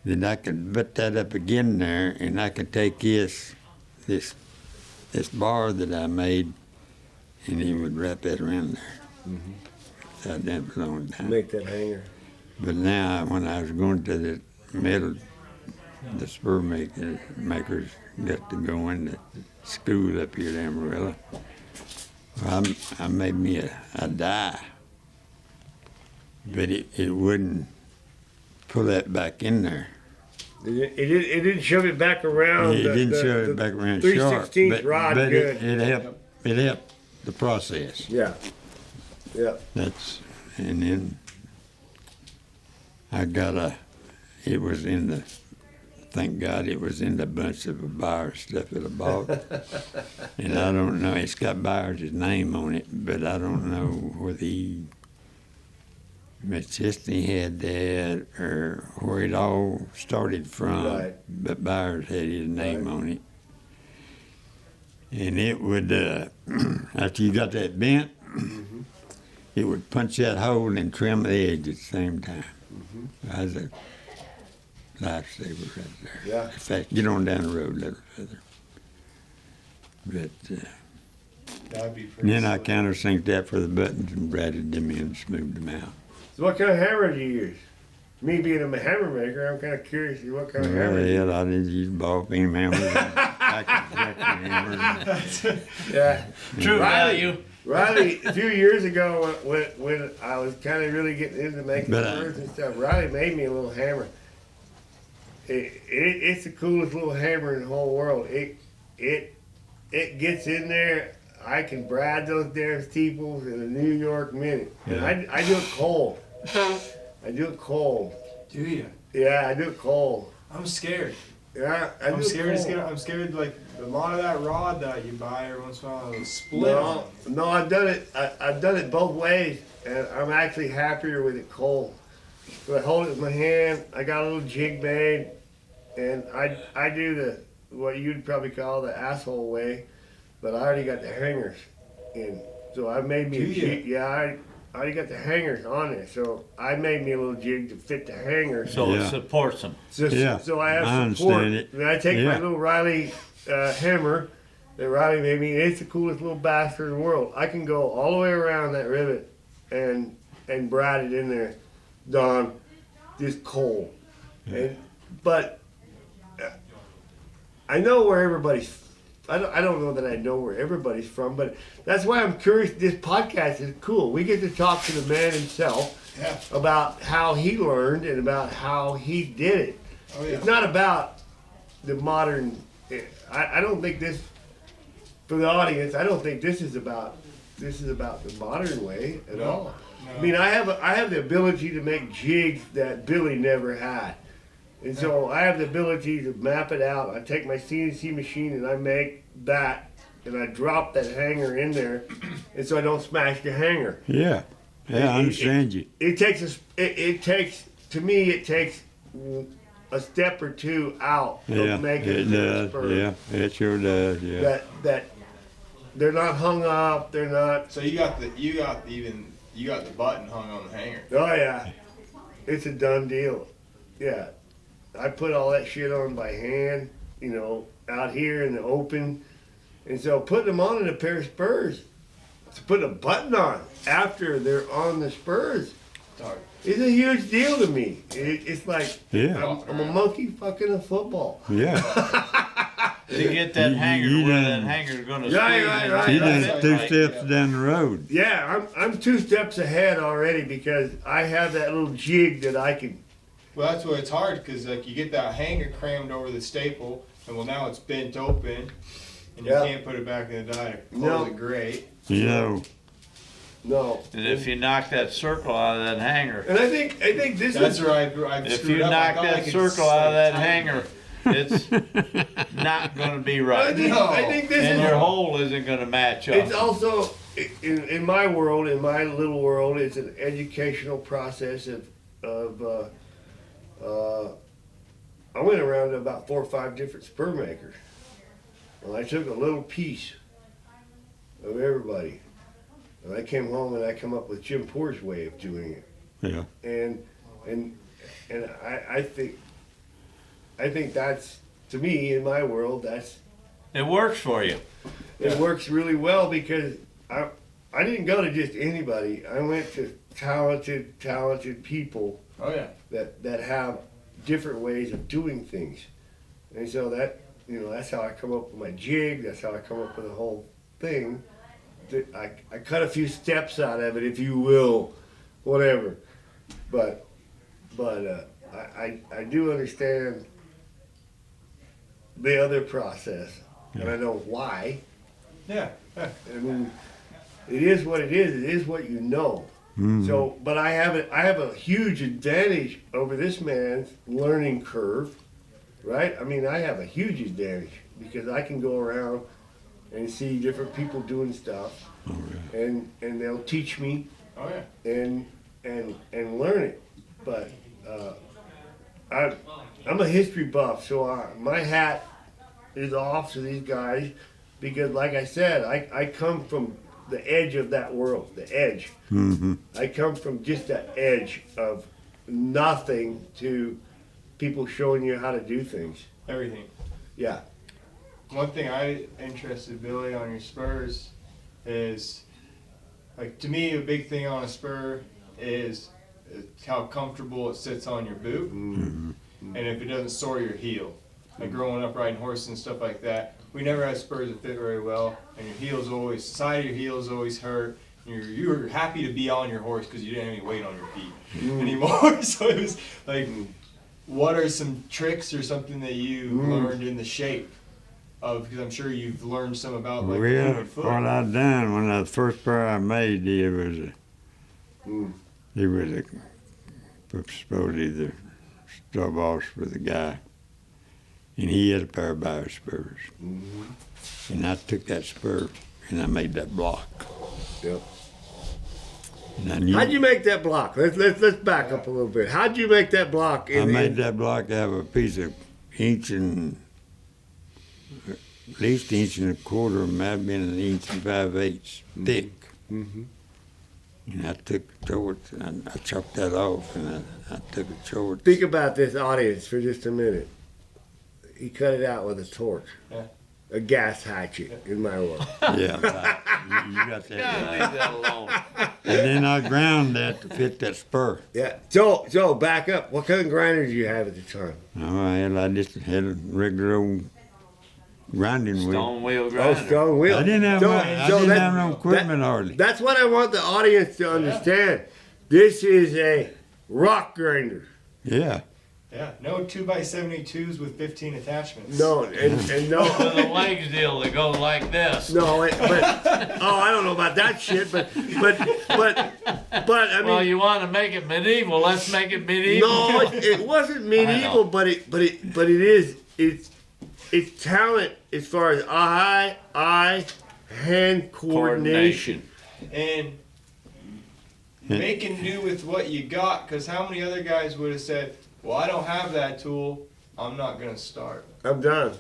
that I could put that up again there, and I could take this bar that I made, and he would wrap that around there. So I'd done it for a long time. Make that hanger. But now, when I was going to the metal, the spur makers got to go in the school up here in Amarillo. I made me a die. But it wouldn't pull that back in there. It didn't shove it back around. It didn't shove it back around 3/16 sharp. rod, but good. it helped the process. Yeah. Yeah. And then I got it was in the, thank God it was in the bunch of buyer stuff that I bought. And I don't know, it's got Byers' name on it, but I don't know whether Mississippi had that or where it all started from. Right. But Byers had his name Right. on it. And it would, after you got that bent, it would punch that hole and trim the edge at the same time. That was a lifesaver right there. Yeah. In fact, get on down the road a little further. But That'd be pretty then I slick. countersinked that for the buttons and braided them in and smoothed them out. So what kind of hammer do you use? Me being a hammer maker, I'm kind of curious what kind of hammer. Well, I did use ball beam hammers and vacuum hammers. Yeah. True value. Riley, a few years ago when I was kind of really getting into making But, spurs and stuff, Riley made me a little hammer. It's the coolest little hammer in the whole world. It gets in there. I can brad those damn steeples in a New York minute. And Yeah. I do it cold. I do it cold. Do you? Yeah, I do it cold. I'm scared. Yeah, I do I'm it scared. cold. I'm scared. Like a lot of that rod that you buy every once in a while will split. No, no, I've done it. I've done it both ways, and I'm actually happier with it cold. So I hold it with my hand. I got a little jig made, and I do what you'd probably call the asshole way, but I already got the hangers in. So I made me Do a you? jig. Yeah, I already got the hangers on there. So I made me a little jig to fit the hangers. So Yeah. it supports them. Yeah, So I I have support. understand it. And I take my Yeah. little Riley hammer that Riley made me. It's the coolest little bastard in the world. I can go all the way around that rivet and brad it in there, Don, just cold. But I know where everybody's I don't know that I know where everybody's from, but that's why I'm curious. This podcast is cool. We get to talk to the man himself about how he learned and about how he did it. Oh, yeah. It's not about the modern. I don't think this, for the audience, I don't think this is about the modern way at all. No. I mean, I have the ability to make jigs that Billy never had. And so I have the ability to map it out. I take my CNC machine and I make that, and I drop that hanger in there, and so I don't smash the hanger. Yeah, I understand you. It takes to me it takes a step or two out of making it does. spur. Yeah, it sure does. Yeah. That they're not hung up. They're not. So you got the button hung on the hanger. Oh yeah, it's a done deal. Yeah. I put all that shit on by hand, out here in the open. And so putting them on in a pair of spurs, to put a button on after they're on the spurs, is a huge deal to me. It's like I'm a monkey fucking a football. Yeah. To get that hanger where that hanger's going to Right. He done 2 steps down the road. Yeah, I'm 2 steps ahead already because I have that little jig that I can. Well, that's why it's hard, because like you get that hanger crammed over the staple, and well now it's bent open, and you can't put it back in the die to close it great. No. And if you knock that circle out of that hanger, And I think this That's is right. I if screwed you up. knock I that circle out of that hanger, it's not going to be right. I think this And is your hole isn't going to match up. It's also in my world, in my little world, it's an educational process of I went around to about 4 or 5 different spur makers. And I took a little piece of everybody. And I came home and I come up with Jim Poor's way of doing it. Yeah. And I think that's, to me, in my world, It works for you. it works really well because I didn't go to just anybody. I went to talented people Oh yeah. that have different ways of doing things. And so that's how I come up with my jig, that's how I come up with the whole thing. I cut a few steps out of it, if you will, whatever. But I do understand the other process, and I know why. Yeah. I mean, it is what it is. It is what you know. Mm-hmm. So, but I have a huge advantage over this man's learning curve, right? I mean, I have a huge advantage because I can go around and see different people doing stuff, and they'll teach me, Oh yeah. and learn it. But I'm a history buff, so my hat is off to these guys because, like I said, I come from the edge of that world, the edge. Mm-hmm. I come from just that edge of nothing to people showing you how to do things. Everything. Yeah. One thing I interested Billy on your spurs is, like, to me a big thing on a spur is how comfortable it sits on your boot, and if it doesn't sore your heel. Like growing up riding horses and stuff like that, we never had spurs that fit very well, and your heels always, side of your heels always hurt. You were happy to be on your horse because you didn't have any weight on your feet anymore. So it was like, what are some tricks or something that you learned in the shape of? Because I'm sure you've learned some about like the Well, human foot. what I done when the first pair I made, it was supposedly the straw boss for the guy, and he had a pair of bio spurs, and I took that spur and I made that block. Yep. And I knew How'd you make that block? Let's back up a little bit. How'd you make that block? I made that block out of a piece of at least 1.25 inches, might have been 1 5/8 thick. And I took it towards, and I chopped that off, and I took it towards. Think about this audience for just a minute. He cut it out with a torch. Yeah. A gas hatchet in my world. Yeah, right. You got that Leave right. that alone. And then I ground that to fit that spur. Yeah. So back up. What kind of grinder did you have at the time? Oh, I just had a regular old grinding wheel. Stone wheel Oh, grinder. strong wheel. I didn't have no equipment hardly. That's what I want the audience to understand. This is a rock grinder. Yeah. Yeah, no 2x72s with 15 attachments. No, and no. With a legs deal that goes like this. No, I don't know about that shit, but I mean, Well, you want to make it medieval? Let's make it medieval. no, it wasn't medieval, but it is it's talent as far as eye hand coordination. And making do with what you got, because how many other guys would have said, well, I don't have that tool, I'm not going to start. I'm done.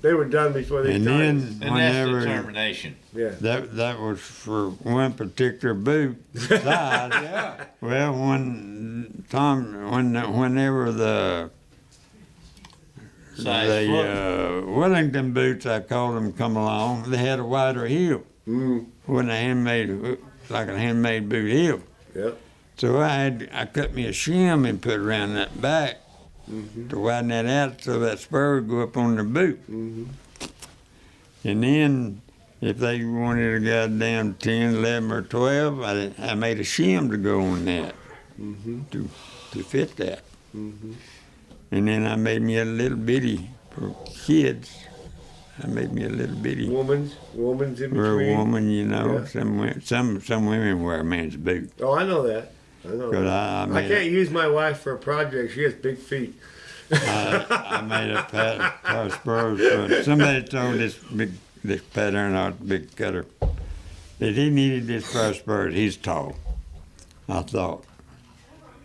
They were done before they And started. then And that's whenever determination. Yeah. that was for one particular boot size. Yeah. Well, whenever the Size foot. Wellington boots, I called them, come along, they had a wider heel. Mm. Wasn't a handmade, like a handmade boot heel. Yep. So I cut me a shim and put it around that back to widen that out so that spur would go up on the boot. Mm-hmm. And then if they wanted a goddamn 10, 11, or 12, I made a shim to go on that to fit that. Mm-hmm. And then I made me a little bitty for kids. I made me a little bitty Woman's in for between. a woman, you know. Yeah. Some women wear a man's boot. Oh, I know that. I know 'Cause that. I I can't use my wife for a project. She has big feet. I made a pair of spurs. But somebody told this pattern out, big cutter, that he needed this pair of spurs. He's tall. I thought,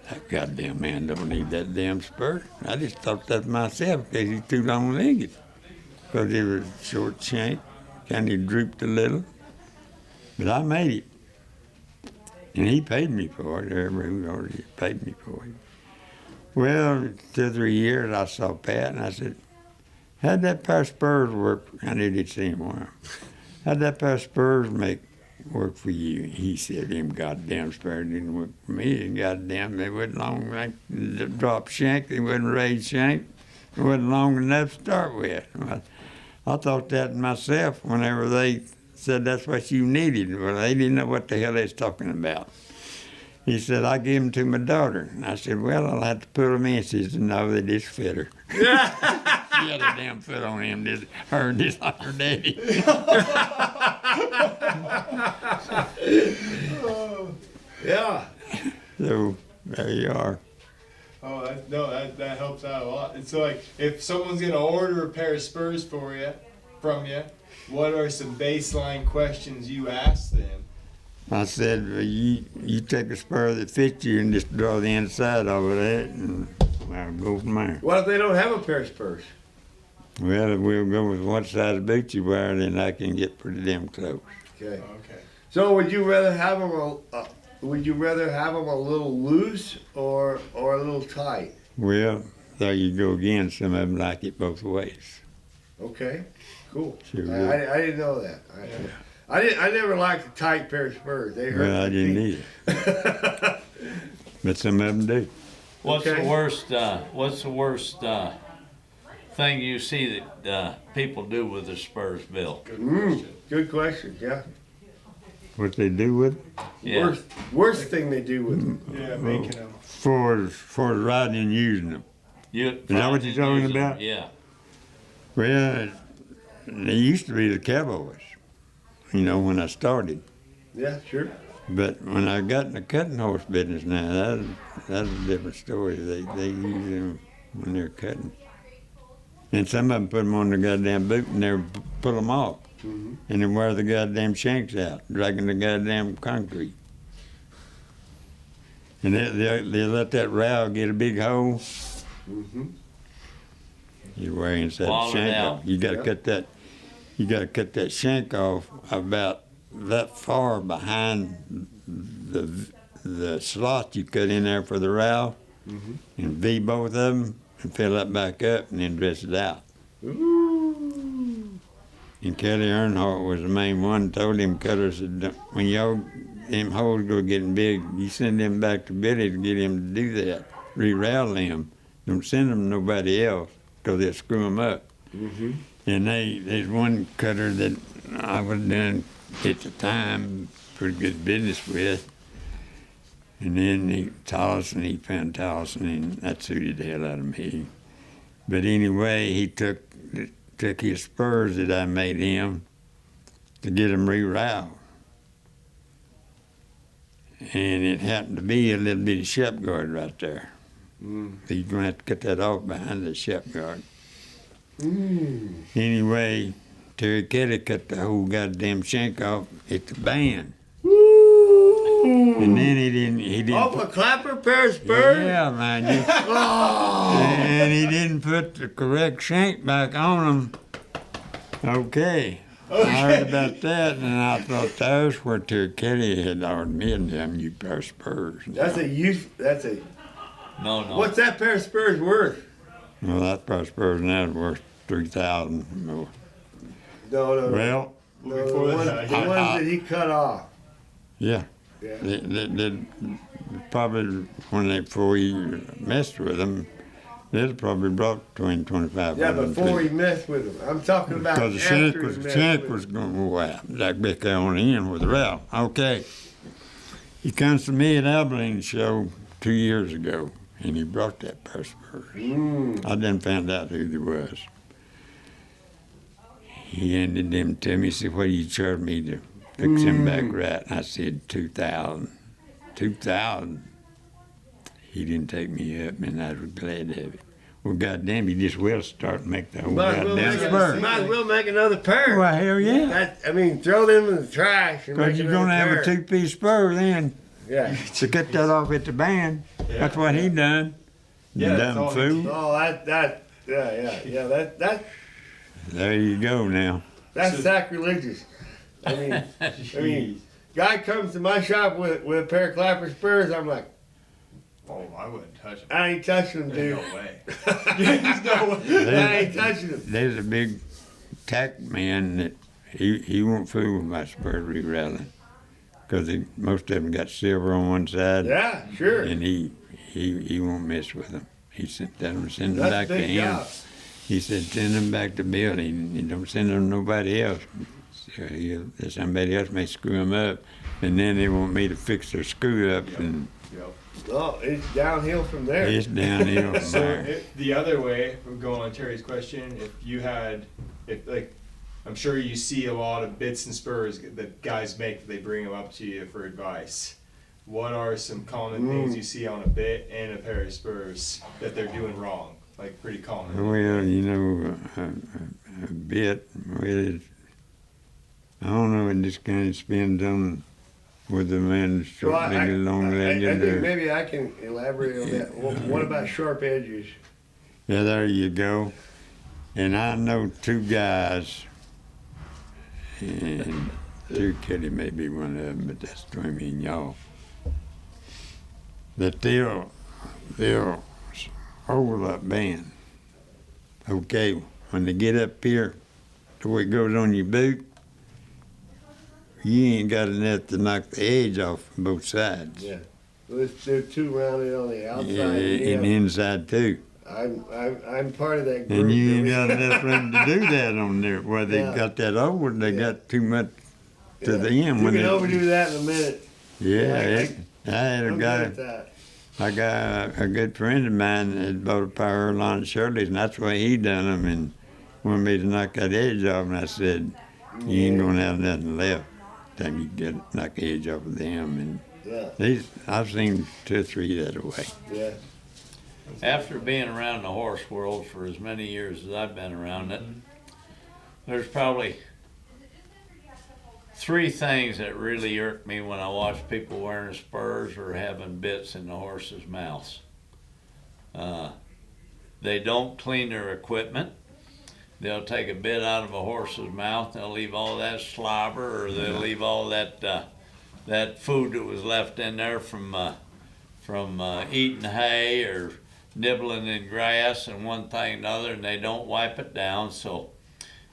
that goddamn man don't need that damn spur. I just thought that myself because he's too long-legged. Because he was short shank, kind of drooped a little. But I made it. And he paid me for it. Everybody already paid me for it. Well, 2 or 3 years, I saw Pat, and I said, how'd that pair of spurs work? I knew he'd see him wear 'em. How'd that pair of spurs work for you? He said, them goddamn spurs didn't work for me. Goddamn, they wasn't long like the drop shank. They wasn't raised shank. They wasn't long enough to start with. I thought that myself whenever they said that's what you needed. Well, they didn't know what the hell they was talking about. He said, I gave them to my daughter. And I said, well, I'll have to put them in. He said, no, they just fit her. She had a damn foot on him, just like her daddy. Yeah. So there you are. Oh, that helps out a lot. It's like if someone's gonna order a pair of spurs from you, what are some baseline questions you ask them? I said, well, you take a spur that fits you and just draw the inside of it, and I'll go from there. What if they don't have a pair of spurs? Well, if we'll go with what size boot you wear, then I can get pretty damn close. Okay. Okay. So would you rather have them a little loose or a little tight? Well, there you go again. Some of them like it both ways. Okay. Cool. Sure do. I didn't know that. I never liked a tight pair of spurs. They hurt. Well, I my didn't feet. either. But some of them do. What's Okay. the worst? What's the worst thing you see that people do with the spurs, Bill? Good question. Yeah. What they do with it? Yeah. Worst thing they do with them. Yeah, making them. For riding and using them. Is that what you're talking about? Yeah. Well, they used to be the cowboys, you know, when I started. Yeah, sure. But when I got in the cutting horse business now, that's a different story. They use them when they're cutting. And some of them put them on the goddamn boot and never pull them off. Mm-hmm. And then wear the goddamn shanks out, dragging the goddamn concrete. And they let that rowel get a big hole. Mm-hmm. You're wearing inside the Wall it shank out. off. You gotta cut that. You gotta cut that shank off about that far behind the slot you cut in there for the rowel, and V both of them, and fill that back up, and then dress it out. Ooh. And Kelly Earnhardt was the main one. Told him cutters that when them holes go getting big, you send them back to Billy to get him to do that. Re-rowel them. Don't send them to nobody else, 'cause they'll screw them up. Mm-hmm. And there's one cutter that I was doing at the time pretty good business with. And then he found Towson, and that suited the hell out of me. But anyway, he took his spurs that I made him to get them rerouted. And it happened to be a little bitty shop guard right there. So you're going to have to cut that off behind the shop guard. Anyway, Terry Kelly cut the whole goddamn shank off at the band. And then he didn't. Off a Klapper pair of spurs? Yeah, mind you. And he didn't put the correct shank back on them. Okay. I heard about that, and I thought that was where Terry Kelly had ordered me and them new pair of spurs. That's a No. What's that pair of spurs worth? Well, that pair of spurs now is worth $3,000 more. No. Well, The ones that he cut off. yeah. Yeah. They probably, before he messed with them, they'd probably brought between 25. Yeah, before he messed with them. I'm talking about because the shank was going to go out, like back there on the end with the rail. Okay. He comes to me at Abilene show 2 years ago, and he brought that pair of spurs. I then found out who they was. He handed them to me. He said, "What do you charge me to fix him back right?" And I said, $2,000. $2,000. He didn't take me up, and I was glad to have it. Well, goddamn, he just will start and make the whole goddamn spur. Might as well make another pair. Well, hell yeah. Throw them in the trash. Because you're going to have a two-piece spur then. Yeah. To cut that off at the band. Yeah. That's what he done. You Yeah, that's dumb all fool. Oh, There you go now. that's So- sacrilegious. I mean, guy comes to my shop with a pair of Klapper spurs. I'm like, Oh, I wouldn't touch them. I ain't touching them, dude. No way. There's no way. I ain't touching them. There's a big tack man that he won't fool with my spur rerouting. Because most of them got silver on one side. Yeah, sure. And he won't mess with them. He send them That's back a to big him. job. He said, send them back to Billy. And don't send them to nobody else. So somebody else may screw them up. And then they want me to fix their screw up. And Oh, it's downhill from there. it's downhill from So there. the other way, going on Terry's question, I'm sure you see a lot of bits and spurs that guys make, they bring them up to you for advice. What are some common things you see on a bit and a pair of spurs that they're doing wrong? Like pretty common. Well, you know, a bit, I don't know, it just kind of spins on with the man So I long think legend. maybe I can elaborate on that. What about sharp edges? Yeah, there you go. And I know two guys, and Drew Kelly may be one of them, but that's between me and y'all, that they'll hold that band. Okay, when they get up here to where it goes on your boot, you ain't got enough to knock the edge off from both sides. Yeah. They're too rounded on the outside. And the inside too. I'm part of that group. And you ain't got enough room to do that on there. Where they got that over, they got too much to the end. You when can they, overdo that in a minute. I had a I'm guy. good at that. I got a good friend of mine that bought a pair of Erline Shirley's, and that's why he done them and wanted me to knock that edge off. And I said, you ain't gonna have nothing left time you get knock the edge off of them. And I've seen 2 or 3 that way. Yeah. After being around the horse world for as many years as I've been around it, there's probably 3 things that really irk me when I watch people wearing spurs or having bits in the horse's mouths. They don't clean their equipment. They'll take a bit out of a horse's mouth, they'll leave all that slobber, or they'll leave all that food that was left in there from eating hay or nibbling in grass and one thing and another, and they don't wipe it down. So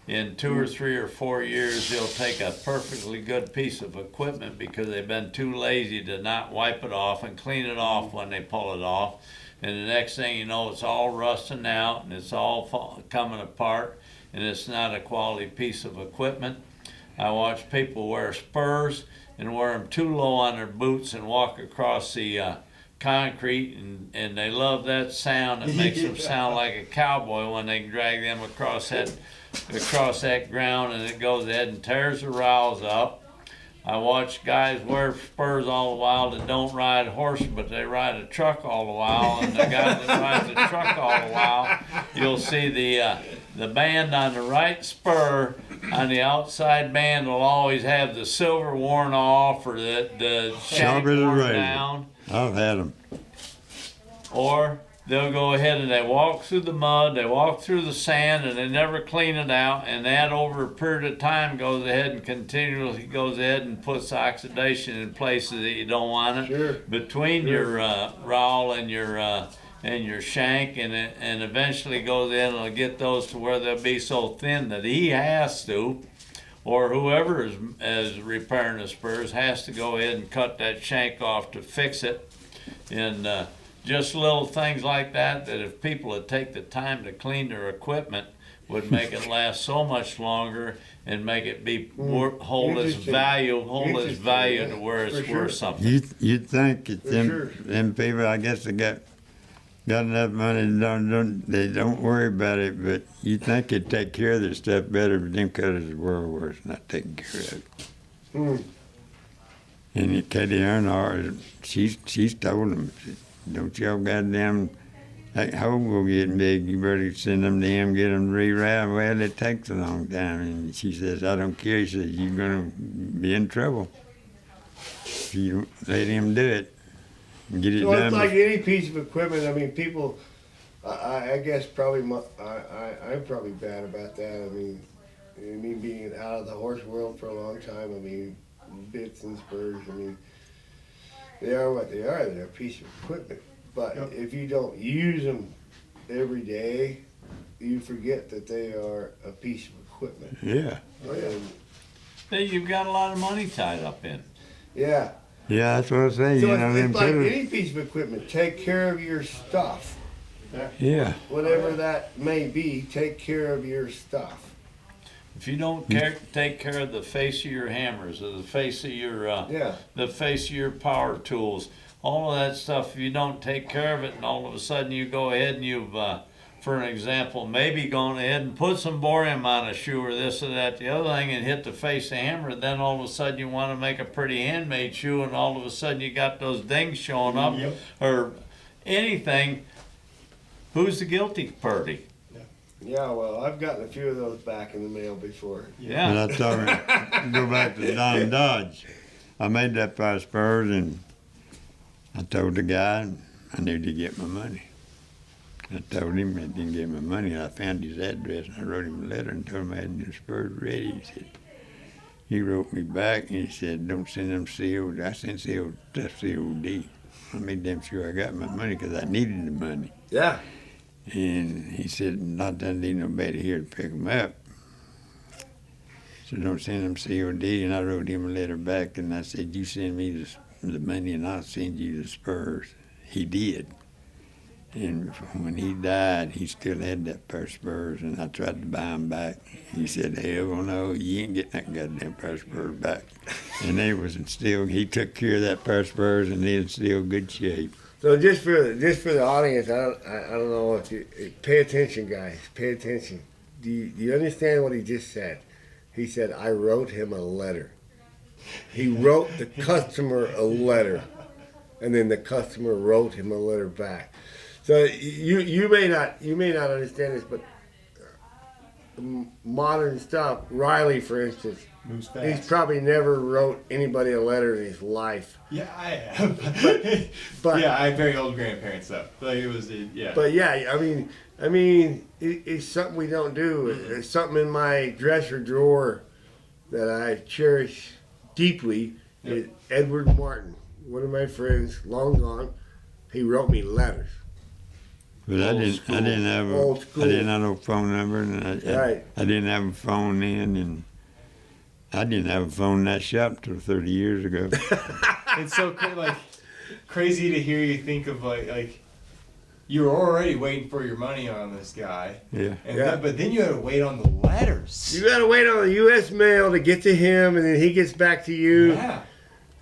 in 2 or 3 or 4 years, they'll take a perfectly good piece of equipment because they've been too lazy to not wipe it off and clean it off when they pull it off. And the next thing you know, it's all rusting out and it's all coming apart. and it's not a quality piece of equipment. I watch people wear spurs and wear them too low on their boots and walk across the concrete, and they love that sound. It makes them sound like a cowboy when they can drag them across that ground, and it goes ahead and tears the rowels up. I watch guys wear spurs all the while that don't ride horses, but they ride a truck all the while. And the guy that rides a truck all the while, you'll see the band on the right spur on the outside band will always have the silver worn off or the shank Sharp as a worn razor. down. I've had them. Or they'll go ahead and they walk through the mud, they walk through the sand, and they never clean it out. And that over a period of time goes ahead and continually goes ahead and puts oxidation in places that you don't want it. Sure. Between your rowel and your shank, and eventually goes in and it'll get those to where they'll be so thin that he has to, or whoever is repairing the spurs has to go ahead and cut that shank off to fix it. And just little things like that if people would take the time to clean their equipment would make it last so much longer and make it be hold its value to where it's worth something. You'd think that sure. them people, I guess they got enough money, they don't worry about it, but you think they'd take care of their stuff better, but them cutters are world worse not taking care of it. And Katie Earnhardt, she's told them, don't y'all goddamn, that hole will get big, you better send them to him, get them rerouted. Well, it takes a long time. And she says, I don't care. She says, you're going to be in trouble if you let him do it. And get it So done. it's like any piece of equipment. I mean, people, I guess probably, I'm probably bad about that. I mean, me being out of the horse world for a long time, I mean, bits and spurs, I mean, they are what they are. They're a piece of equipment. But if you don't use them every day, you forget that they are a piece of equipment. Yeah. And, That you've got a lot of money tied up in. yeah. Yeah, that's what I say. So You know, them it's like cutters. any piece of equipment. Take care of your stuff. Yeah. Whatever that may be, take care of your stuff. If you don't take care of the face of your hammers or the face of your the face of your power tools, all of that stuff, if you don't take care of it, and all of a sudden you go ahead and you've, for an example, maybe gone ahead and put some borium on a shoe or this or that, the other thing, and hit the face of the hammer, then all of a sudden you want to make a pretty handmade shoe, and all of a sudden you got those dings showing up or anything. Who's the guilty party? Yeah, well, I've gotten a few of those back in the mail before. Yeah. And I told her, go back to Don Dodge. I made that pair of spurs, and I told the guy I needed to get my money. I told him I didn't get my money, and I found his address, and I wrote him a letter and told him I had the spurs ready. He wrote me back, and he said, don't send them sealed. I sent sealed, that's COD. I made damn sure I got my money because I needed the money. Yeah. And he said, not that ain't nobody here to pick them up. So don't send them COD. And I wrote him a letter back, and I said, you send me the money and I'll send you the spurs. He did. And when he died, he still had that pair of spurs, and I tried to buy them back. He said, hell no, you ain't getting that goddamn pair of spurs back. And they was he took care of that pair of spurs, and they're in still good shape. So just for the audience, I don't know if you pay attention, guys. Pay attention. Do you understand what he just said? He said, I wrote him a letter. He wrote the customer a letter, and then the customer wrote him a letter back. So you may not understand this, but modern stuff. Riley, for instance, Moves fast. he's probably never wrote anybody a letter in his life. Yeah, I have. But yeah, I have very old grandparents though. Like it was, yeah. But yeah, I mean, it's something we don't do. It's something in my dresser drawer that I cherish deeply. Is Edward Martin, one of my friends, long gone. He wrote me letters. But I didn't have no phone number, and I didn't have a phone then, and I didn't have a phone in that shop till 30 years ago. It's so crazy to hear you think of like you were already waiting for your money on this guy. Yeah. And Yeah. but then you had to wait on the letters. You gotta wait on the U.S. mail to get to him, and then he gets back to you. Yeah.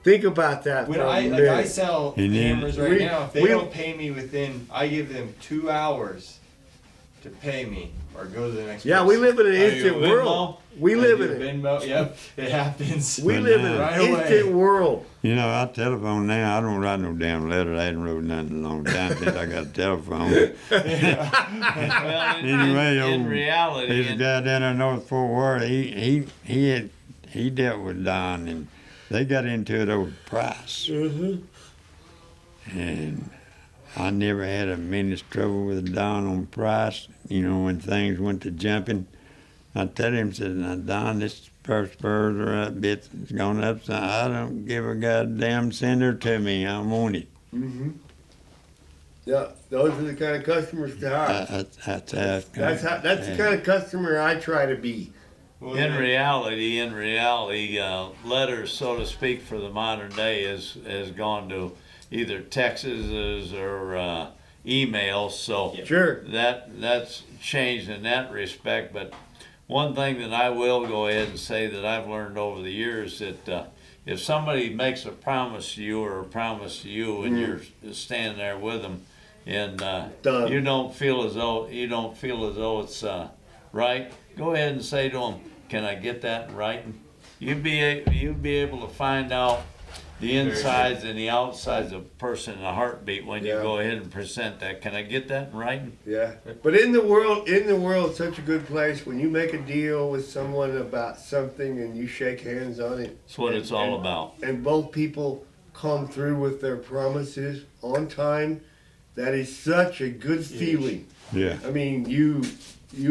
Think about that. When for a I minute. sell And then- hammers right We- now, if they we- don't pay me within, I give them 2 hours to pay me or go to the next. Yeah, person. we live in an Are you instant a world. Venmo? We I live do in it. Venmo. Yep, it happens. We live in Right an away. instant world. You know, I telephone now. I don't write no damn letter. I hadn't wrote nothing in a long time since I got a telephone. Well, Anyway, in old- reality, There's a guy down there in North Fort Worth. He dealt with Don, and they got into it over price. And I never had a minute's trouble with Don on price. You know, when things went to jumping, I tell him, said, "Now Don, this spurs are up bits. It's gone up. So I don't give a goddamn. Send her to me. I want it." Yeah, those are the kind of customers to have. That's That's the kind of customer I try to be. Well, in yeah. reality, letters, so to speak, for the modern day has gone to either texts or emails. So Sure. that's changed in that respect. But one thing that I will go ahead and say that I've learned over the years that if somebody makes a promise to you and you're standing there with them, and Done. you don't feel as though it's right, go ahead and say to them, "Can I get that in writing?" You'd be able to find out the insides and the outsides of a person in a heartbeat when you Yeah. go ahead and present that. "Can I get that in writing?" Yeah. But in the world, it's such a good place when you make a deal with someone about something and you shake hands on it. That's what it's all about. And both people come through with their promises on time. That is such a good feeling. Yeah. I mean, you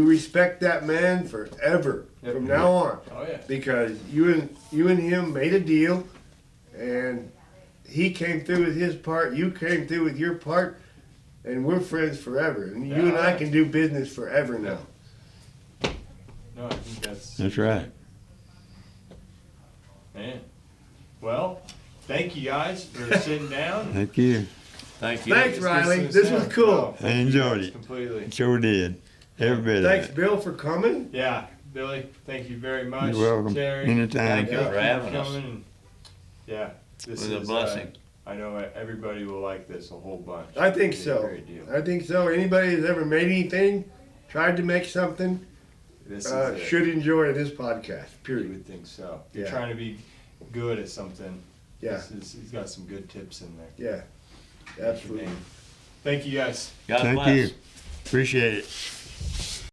respect that man forever Yep. from now on, Oh yeah. because you and him made a deal, and he came through with his part, you came through with your part, and we're friends forever. And you and I can do business forever now. No, I think that's right. Man. Well, thank you guys for sitting down. Thank you. Thank you. Thanks, Riley. This was cool. I enjoyed it. Completely. Sure did. Every bit of Thanks, it. Bill, for coming. Yeah, Billy, thank you very much. You're welcome. Terry, Anytime. Thank you for having us. coming. And, yeah, this It was a is blessing. I know everybody will like this a whole bunch. I think It'll be a so. great deal. I think so. Anybody that's ever made anything, tried to make something, This is should enjoy this podcast. You Period. would think so. If you're Yeah. trying to be good at something. Yeah. He's got some good tips in there. Yeah, absolutely. Thank you guys. God Thank bless. you. Appreciate it.